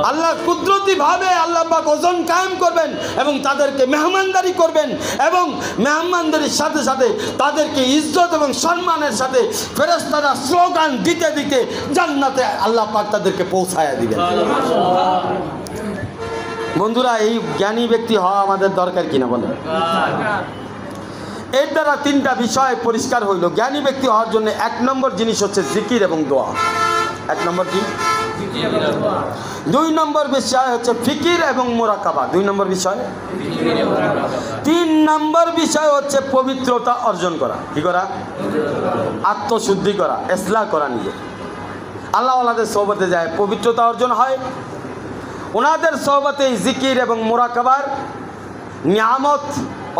আল্লাহ কুদরতি ভাবে আল্লাহ পাক ওজন কায়েম করবেন এবং তাদেরকে মেহমানদারি করবেন, এবং মেহমানদারির সাথে সাথে তাদেরকে ইজ্জত এবং সম্মানের সাথে ফেরেশতারা স্লোগান দিতে দিতে জান্নাতে আল্লাহ পাক তাদেরকে পৌঁছায়া দিবেন। বন্ধুরা, এই জ্ঞানী ব্যক্তি হওয়া আমাদের দরকার কিনা বলেন? এর দ্বারা তিনটা বিষয় পরিষ্কার হইল। জ্ঞানী ব্যক্তি হওয়ার জন্য 1 নম্বর জিনিস হচ্ছে জিকির এবং দোয়া। 1 নম্বর কি? 2 নম্বর বিষয় হচ্ছে ফিকির এবং মুরাকাবা। 2 নম্বর বিষয়। 3 নম্বর বিষয় হচ্ছে পবিত্রতা অর্জন করা। কি করা? আত্মশুদ্ধি করা, ইসলাহ করা নিজে। আল্লাহ ওয়ালাদের সোহবতে যায় পবিত্রতা অর্জন হয়, ওনাদের সোহবতেই জিকির এবং মুরাকাবার নিয়ামত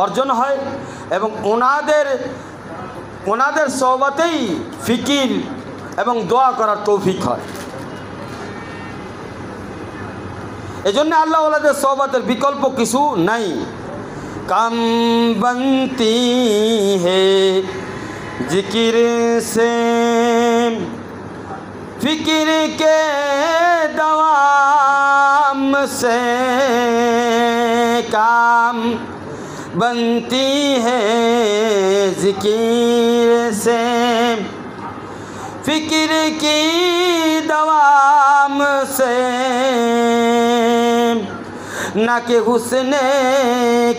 অর্জন হয়, এবং ওনাদের সোহবতেই ফিকির এবং দোয়া করার তৌফিক হয়। এজন্য আল্লাহ ওয়ালাদের সোহবতের বিকল্প কিছু নাই। কাম বনতি হে जिक्र से फिक्र के दवाम से काम बनती है, जिक्र से फिक्र की दवाम से न कि हुस्ने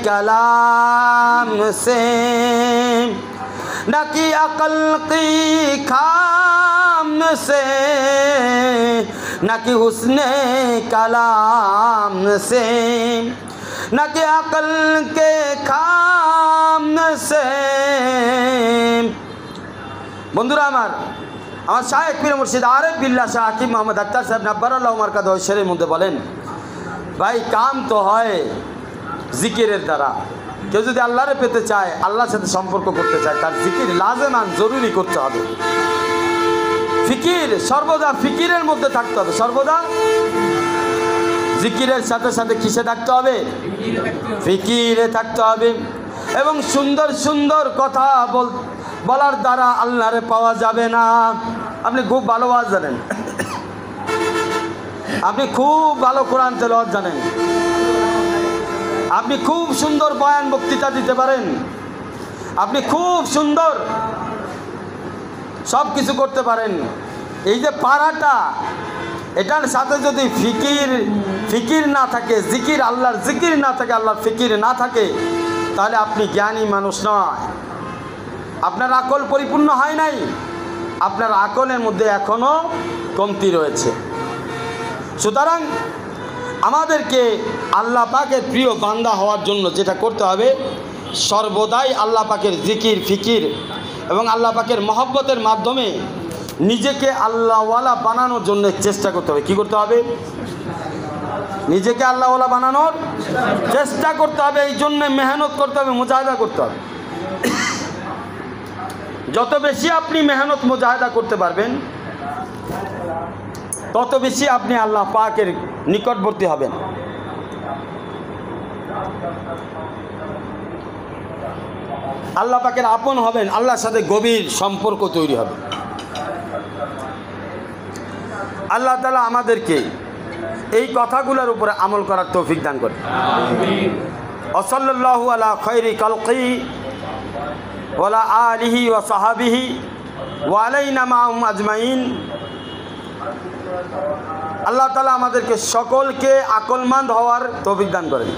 कलाम से, न कि अक़ल की खाम से, न कि हुस्ने कलाम से, न कि अक़ल के खाम से। बंधुरा আমার শায়েখ পীর মুর্শিদ আরিফ বিল্লাহ শাহ হাকিম মোহাম্মদ আক্তার সাহেব নাব্বারাল্লাহু মারকাদাহু শেরের মধ্যে বলেন, ভাই কাম তো হয় জিকিরের দ্বারা। কেউ যদি আল্লাহরে পেতে চায়, আল্লাহর সাথে সম্পর্ক করতে চায়, তার জিকির লাজেমান জরুরি করতে হবে। ফিকির সর্বদা ফিকিরের মধ্যে থাকতে হবে, সর্বদা জিকিরের সাথে সাথে কিসে থাকতে হবে? ফিকিরে থাকতে হবে। এবং সুন্দর সুন্দর কথা বলার দ্বারা আল্লাহরে পাওয়া যাবে না। আপনি খুব ভালো ওয়াজ জানেন, আপনি খুব ভালো কোরআন তেলাওয়াত জানেন, আপনি খুব সুন্দর বয়ান বক্তৃতা দিতে পারেন, আপনি খুব সুন্দর সব কিছু করতে পারেন। এই যে পারাটা, এটার সাথে যদি ফিকির না থাকে, জিকির আল্লাহর জিকির না থাকে, আল্লাহর ফিকির না থাকে, তাহলে আপনি জ্ঞানী মানুষ নয়, আপনার আকল পরিপূর্ণ হয় নাই, আপনার আকলের মধ্যে এখনো কমতি রয়েছে। সুতরাং আমাদেরকে আল্লাহ পাকের প্রিয় বান্দা হওয়ার জন্য যেটা করতে হবে, সর্বদাই আল্লাহ পাকের জিকির ফিকির এবং আল্লাহ পাকের মহব্বতের মাধ্যমে নিজেকে আল্লাহওয়ালা বানানোর জন্য চেষ্টা করতে হবে। কি করতে হবে? নিজেকে আল্লাহওয়ালা বানানোর চেষ্টা করতে হবে। এই জন্য মেহনত করতে হবে, মুজাহিদা করতে হবে। যত বেশি আপনি মেহনত মুজাহিদা করতে পারবেন, তত বেশি আপনি আল্লাহ পাকের নিকটবর্তী হবেন। আল্লাহ পাকের আপন হবেন, আল্লাহর সাথে গভীর সম্পর্ক তৈরি হবে। আল্লাহ তাআলা আমাদেরকে এই কথাগুলোর উপরে আমল করার তৌফিক দান করে। আমিন। ওয়াসাল্লাল্লাহু আলা খায়রি খালকি ওয়ালা আলিহি ওয়া সাহাবিহি ওয়া আলাইনা মাআহুম আজমাইন। আল্লাহ তাআলা আমাদেরকে সকলকে আকলমন্দ হওয়ার তৌফিক দান করেন,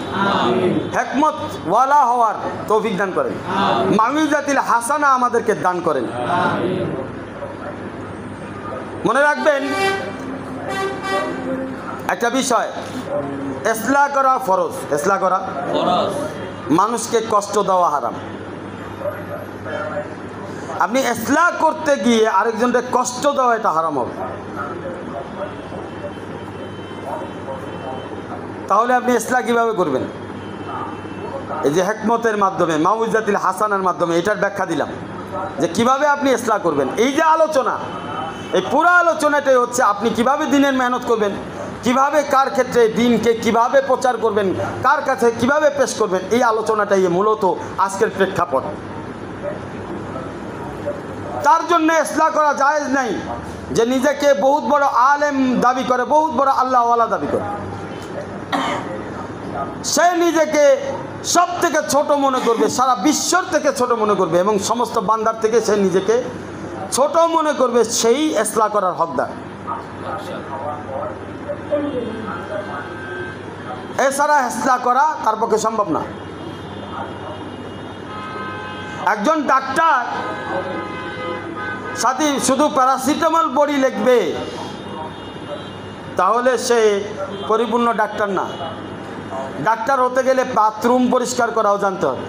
আমিন। হিকমত ওয়ালা হওয়ার তৌফিক দান করেন, আমিন। মাউইজাতুল হাসানা আমাদেরকে দান করেন, আমিন। মনে রাখবেন একটা বিষয়, ইসলাহ করা ফরজ, ইসলাহ করা ফরজ, মানুষকে কষ্ট দেওয়া হারাম। আপনি ইসলাহ করতে গিয়ে আরেকজনকে কষ্ট দেওয়া এটা হারাম হবে। তাহলে আপনি ইসলাহ কিভাবে করবেন? এই যে হিকমতের মাধ্যমে, মাউইজাতুল হাসানার মাধ্যমে এটার ব্যাখ্যা দিলাম যে কিভাবে আপনি ইসলাহ করবেন। এই যে আলোচনা, এই পুরো আলোচনাটাই হচ্ছে আপনি কিভাবে দিনের মেহনত করবেন, কিভাবে কার ক্ষেত্রে দিনকে কিভাবে প্রচার করবেন, কার কাছে কিভাবে পেশ করবেন, এই আলোচনাটাই মূলত আজকের প্রেক্ষাপট। তার জন্য ইসলাহ করা জায়েজ নাই যে নিজেকে বহুত বড় আলেম দাবি করে, বহুত বড় আল্লাহওয়ালা দাবি করে। সে নিজেকে সব থেকে ছোট মনে করবে, সারা বিশ্বর থেকে ছোট মনে করবে এবং সমস্ত বান্দার থেকে সে নিজেকে ছোট মনে করবে, সেই ইসলাহ করার হকদার। এছাড়া ইসলাহ করা তার পক্ষে সম্ভব না। একজন ডাক্তার সাথে শুধু প্যারাসিটামল বড়ি লিখবে, তাহলে সে পরিপূর্ণ ডাক্তার না। ডাক্তার হতে গেলে বাথরুম পরিষ্কার করাও জানতে হবে,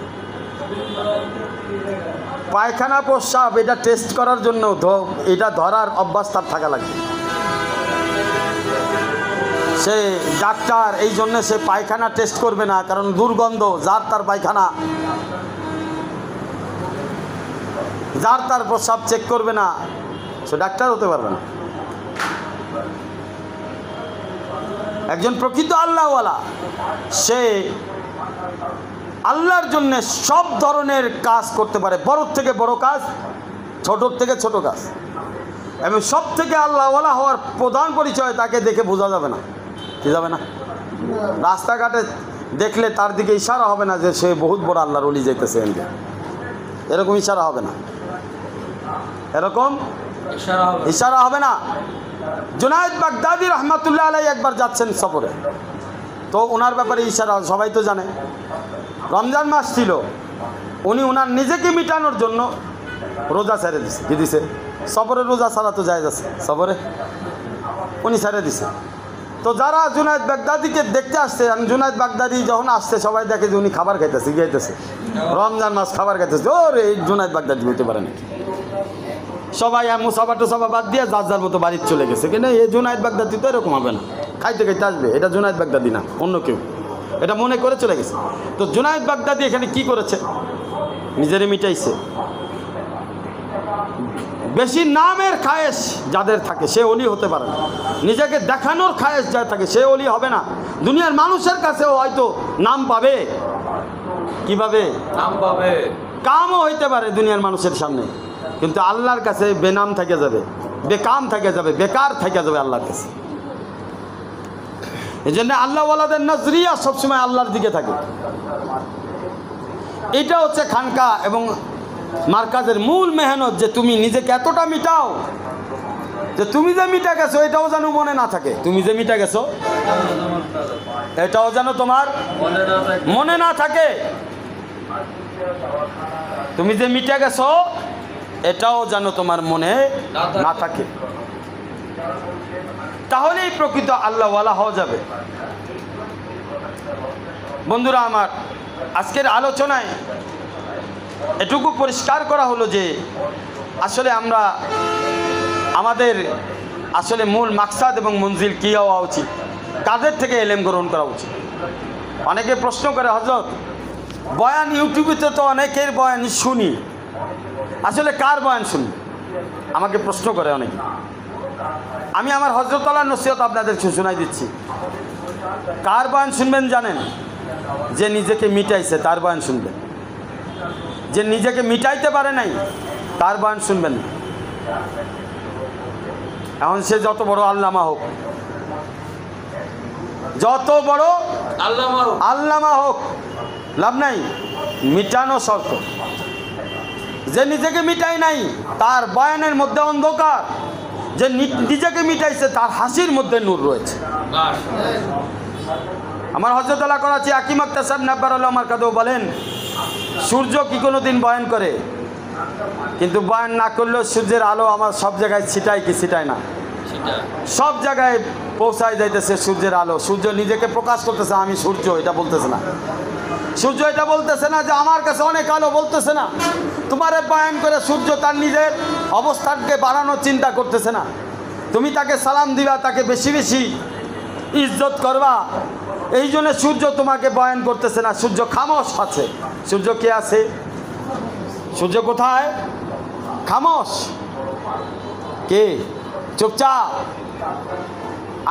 পায়খানা প্রস্রাব এটা টেস্ট করার জন্য এটা ধরার অভ্যাস তার থাকা লাগবে। সে ডাক্তার, এই জন্য সে পায়খানা টেস্ট করবে না, কারণ দুর্গন্ধ, যার তার পায়খানা, যার তার প্রস্রাব চেক করবে না, সে ডাক্তার হতে পারবে না। একজন প্রকৃত আল্লাহওয়ালা সে আল্লাহর জন্য সব ধরনের কাজ করতে পারে, বড় থেকে বড় কাজ ছোটোর থেকে ছোট কাজ। এবং সব থেকে আল্লাহওয়ালা হওয়ার প্রধান পরিচয় তাকে দেখে বোঝা যাবে না, কি যাবে না, রাস্তাঘাটে দেখলে তার দিকে ইশারা হবে না যে সে বহুত বড় আল্লাহর ওলি যাইতেছে, এরকম ইশারা হবে না, এরকম ইশারা হবে না। জুনায়েদ বাগদাদি রহমাতুল্লাহ আলাইহি একবার যাচ্ছেন সফরে, তো ওনার ব্যাপারে ইশারা সবাই তো জানে। রমজান মাস ছিল, উনি ওনার নিজেকে মিটানোর জন্য রোজা ছেড়ে দিছে। কি দিছে? সফরে রোজা ছাড়া তো যায় যাচ্ছে, সফরে উনি ছেড়ে দিছে। তো যারা জুনায়েদ বাগদাদিকে দেখতে আসছে, জুনায়েদ বাগদাদি যখন আসছে সবাই দেখে যে উনি খাবার খাইতেছে, গিয়েছে রমজান মাস খাবার খাইতেছে, ওরে এই জুনায়েদ বাগদাদি বলতে পারে নাকি। সবাই মুসাফা টুসাফা বাদ দিয়ে যার যার মতো বাড়ির চলে গেছে। কিন্তু এই জুনায়েদ বাগদাদি তো এরকম হবে না, খাইতে খাইতে আসবে, এটা জুনায়েদ বাগদাদি না, অন্য কেউ, এটা মনে করে চলে গেছে। তো জুনায়েদ বাগদাদি এখানে কি করেছে? নিজেরে মিটাইছে। বেশি নামের খায়েশ যাদের থাকে সে অলি হতে পারে না, নিজেকে দেখানোর খায়েশ যার থাকে সে অলি হবে না। দুনিয়ার মানুষের কাছেও হয়তো নাম পাবে, কিভাবে নাম পাবে, কামও হইতে পারে দুনিয়ার মানুষের সামনে, কিন্তু আল্লাহর কাছে বেনাম থেকে যাবে, বেকাম থেকে যাবে, বেকার থেকে যাবে আল্লাহর কাছে। এই জন্য আল্লাহওয়ালাদের নজরিয়া সবসময় আল্লাহর দিকে থাকে। এটা হচ্ছে খানকা এবং মার্কাজের মূল মেহনত, যে তুমি নিজেকে এতটা মিটাও যে তুমি যে মিটা গেছো এটাও যেন মনে না থাকে, তুমি যে মিটা গেছো এটাও যেন তোমার মনে না থাকে, তুমি যে মিটা গেছো এটাও যেন তোমার মনে না থাকে। তাহলেই প্রকৃত আল্লাহওয়ালা হওয়া যাবে। বন্ধুরা আমার, আজকের আলোচনায় এটুকু পরিষ্কার করা হলো যে আসলে আমরা আমাদের আসলে মূল মাকসাদ এবং মঞ্জিল কী হওয়া উচিত, কাদের থেকে এলেম গ্রহণ করা উচিত। অনেকে প্রশ্ন করে, হযরত বয়ান ইউটিউবে তো অনেকের বয়ান শুনি, আসলে কার বয়ান শুনি? আমাকে প্রশ্ন করে অনেকে। আমি আমার হযরত আল্লাহর নসিহত আপনাদের শোনাই দিচ্ছি। কার বয়ান শুনবেন জানেন? যে নিজেকে মিটাইছে তার বয়ান শুনবেন, যে নিজেকে মিটাইতে পারে নাই তার বয়ান শুনবেন না। এখন সে যত বড় আল্লামা হোক, যত বড় আল্লামা হোক, লাভ নাই, মিটানো শর্ত। যে নিজেকে মিটাই নাই তার বয়ানের মধ্যে অন্ধকার, যে নিজেকে মিটাইছে তার হাসির মধ্যে নূর রয়েছে। আমার হযরত আল্লাহ করাচি হাকিম আক্তার সাহেব নাব্বারুল্লাহ মারকাদও বলেন, সূর্য কি কোনো দিন বয়ান করে? কিন্তু বয়ান না করলেও সূর্যের আলো আমার সব জায়গায় ছিটায় কি ছিটায় না? সব জায়গায় পৌঁছায় যাইতেছে সূর্যের আলো। সূর্য নিজেকে প্রকাশ করতেছে, আমি সূর্য, এটা বলতেছে না। সূর্য এটা বলতেছে না যে আমার কাছে অনেক আলো, বলতেছে না। তোমারে বয়ান করে সূর্য তার নিজের অবস্থানকে বাড়ানোর চিন্তা করতেছে না। তুমি তাকে সালাম দিবা, তাকে বেশি বেশি ইজ্জত করবা, এই জন্য সূর্য তোমাকে বয়ান করতেছে না। সূর্য খামোশ আছে। সূর্য কে আছে? সূর্য কোথায়? খামোশ। কে? চুপচাপ।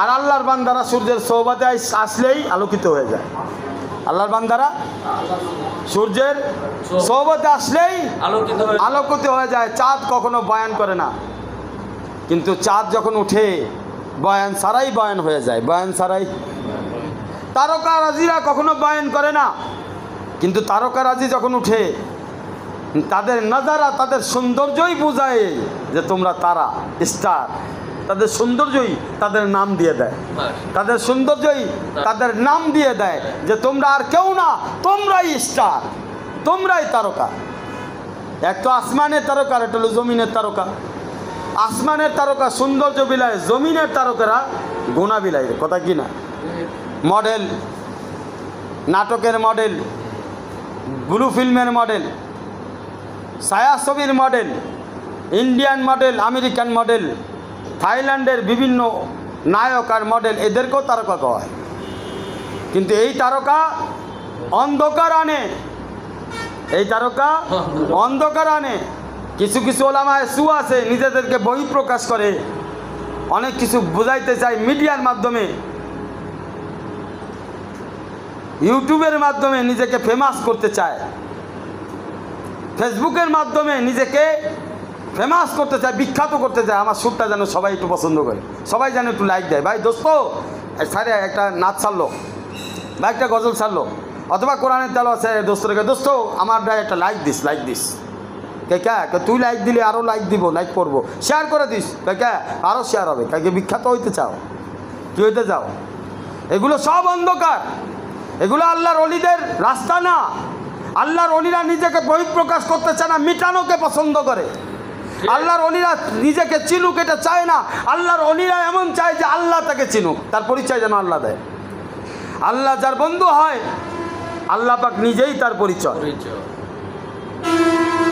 আর আল্লাহর বান্দারা সূর্যের সোহবতে আসলেই আলোকিত হয়ে যায়। আল্লাহর বান্দারা সূর্যের সোহবতে আসলেই আলোকিত হয়ে যায়। চাঁদ কখনো বয়ান করে না, কিন্তু চাঁদ যখন উঠে বয়ান ছাড়াই বয়ান হয়ে যায়, বয়ান ছাড়াই। তারকারাজিরা কখনো বয়ান করে না, কিন্তু তারকারাজি যখন উঠে তাদের নজারা, তাদের সৌন্দর্যই বোঝায় যে তোমরা তারা, স্টার। তাদের সৌন্দর্যই তাদের নাম দিয়ে দেয়, তাদের সৌন্দর্যই তাদের নাম দিয়ে দেয় যে তোমরা আর কেউ না, তোমরাই স্টার, তোমরাই তারকা। এক তো আসমানের তারকা, আর একটা হলো জমিনের তারকা। আসমানের তারকা সৌন্দর্য বিলায়, জমিনের তারকারা গুণা বিলায়। কথা কি না? মডেল, নাটকের মডেল, ব্লু ফিল্মের মডেল, ছায়াছবির model, Indian model, American model, থাইল্যান্ডের বিভিন্ন নায়ক আর মডেল, এদেরকেও তারকা কয়। কিন্তু এই তারকা অন্ধকার আনে, এই তারকা অন্ধকার আনে। কিছু কিছু ওলামায়ে সু আছে, নিজেদেরকে বহিঃপ্রকাশ করে, অনেক কিছু বোঝাইতে চায় মিডিয়ার মাধ্যমে, ইউটিউবের মাধ্যমে নিজেকে ফেমাস করতে চায়, ফেসবুকের মাধ্যমে নিজেকে ফেমাস করতে চায়, বিখ্যাত করতে চায়, আমার সুরটা যেন সবাই একটু পছন্দ করে, সবাই যেন একটু লাইক দেয়। ভাই দোস্ত স্যারে একটা নাচ ছাড়লো বা একটা গজল ছাড়লো অথবা কোরআনের তেলাওয়াত আছে, দোস্তকে দোস্ত আমার একটা লাইক দিস কে তুই লাইক দিলে আরও লাইক দিব, লাইক করবো, শেয়ার করে দিস কে আরও শেয়ার হবে, কে বিখ্যাত হইতে চাও, কি হইতে চাও? এগুলো সব অন্ধকার, এগুলো আল্লাহর ওলিদের রাস্তা না। আল্লাহর ওলিরা নিজেকে বহিঃপ্রকাশ করতে চায় না, মিটানোকে পছন্দ করে। আল্লাহর ওলিরা নিজেকে চিনুক এটা চায় না, আল্লাহর ওলিরা এমন চায় যে আল্লাহ তাকে চিনুক, তার পরিচয় যেন আল্লাহ দেয়। আল্লাহ যার বন্ধু হয় আল্লাহ পাক নিজেই তার পরিচয়,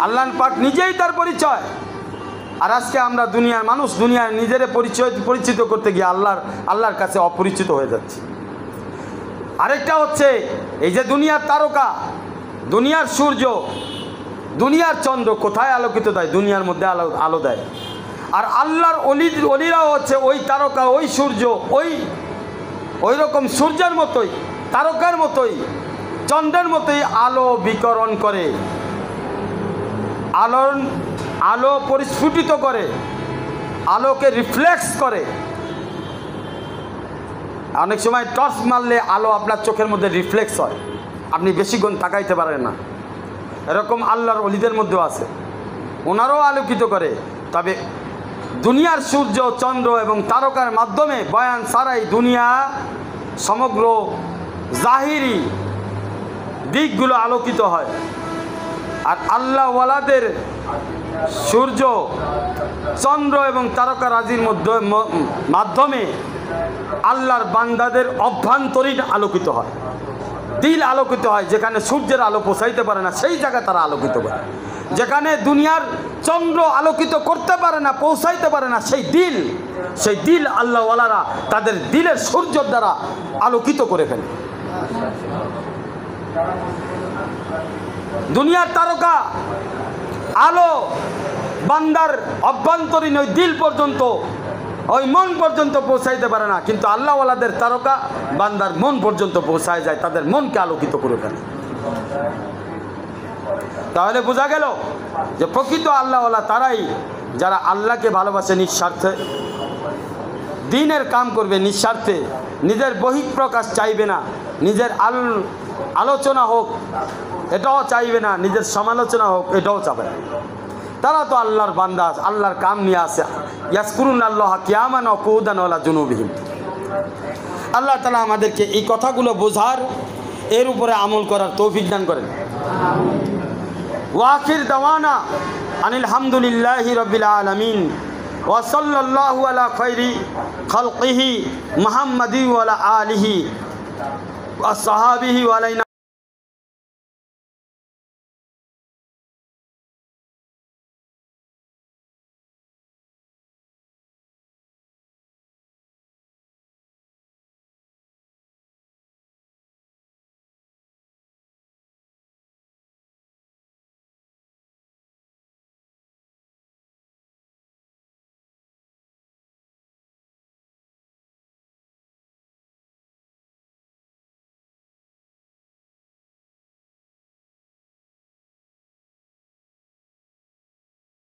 আল্লাহ পাক নিজেই তার পরিচয়। আর আজকে আমরা দুনিয়ার মানুষ দুনিয়ার নিজের পরিচিত করতে গিয়ে আল্লাহর কাছে অপরিচিত হয়ে যাচ্ছে। আরেকটা হচ্ছে এই যে দুনিয়ার তারকা, দুনিয়ার সূর্য, দুনিয়ার চন্দ্র কোথায় আলোকিত দেয়? দুনিয়ার মধ্যে আলো দেয়। আর আল্লাহর অলিরাও হচ্ছে ওই তারকা, ওই সূর্য, ওই রকম সূর্যের মতোই, তারকার মতোই, চন্দ্রের মতোই আলো বিকরণ করে, আলো পরিস্ফুটিত করে, আলোকে রিফ্লেক্স করে। অনেক সময় টর্চ মারলে আলো আপনার চোখের মধ্যে রিফ্লেক্স হয়, আপনি বেশিক্ষণ তাকাইতে পারেন না। এরকম আল্লাহর ওলিদের মধ্যেও আছে, ওনারাও আলোকিত করে। তবে দুনিয়ার সূর্য, চন্দ্র এবং তারকার মাধ্যমে বয়ান ছাড়াই দুনিয়া সমগ্র জাহিরি দিকগুলো আলোকিত হয়। আর আল্লাহ ওয়ালাদের সূর্য, চন্দ্র এবং তারকা রাজির মাধ্যমে আল্লাহর বান্দাদের অভ্যন্তরীণ আলোকিত হয়, দিল আলোকিত হয়। যেখানে সূর্যের আলো পৌঁছাইতে পারে না সেই জায়গায় তারা আলোকিত করে, যেখানে দুনিয়ার চন্দ্র আলোকিত করতে পারে না, পৌঁছাইতে পারে না, সেই দিল আল্লাহ ওয়ালারা তাদের দিলের সূর্যের দ্বারা আলোকিত করে ফেলে। দুনিয়ার তারকা আলো বান্দার অভ্যন্তরীণ ওই দিল পর্যন্ত, ওই মন পর্যন্ত পৌঁছাইতে পারে না, কিন্তু আল্লাহ ওয়ালাদের তারকা বান্দার মন পর্যন্ত পৌঁছায় যায়, তাদের মনকে আলোকিত করে ফেলে। তাহলে বোঝা গেল যে প্রকৃত আল্লাহ ওয়ালা তারাই যারা আল্লাহকে ভালোবাসে নিঃস্বার্থে, দ্বীনের কাম করবে নিঃস্বার্থে, নিজের বহিঃপ্রকাশ চাইবে না, নিজের আলোচনা হোক এটাও চাইবে না, নিজের সমালোচনা হোক এটাও চাবে না। তারা তো আল্লাহর বান্দা, আল্লাহর কাম নিয়ে আসে। ইয়াজকুরুন আল্লাহ কিয়ামান ওয়া কুউদান ওয়া আলা জুনুবিহিম। আল্লাহ তাআলা আমাদেরকে এই কথাগুলো বোঝার, এর উপরে আমল করার তৌফিক দান করেন। ওয়া আখির দাওয়ানা আনিল হামদুলিল্লাহি রাব্বিল আলামিন ওয়া সাল্লাল্লাহু আলা খায়রি খালকিহি মুহাম্মাদি ওয়া আলা আলিহি ওয়া সাহাবিহি ওয়া আলাইনা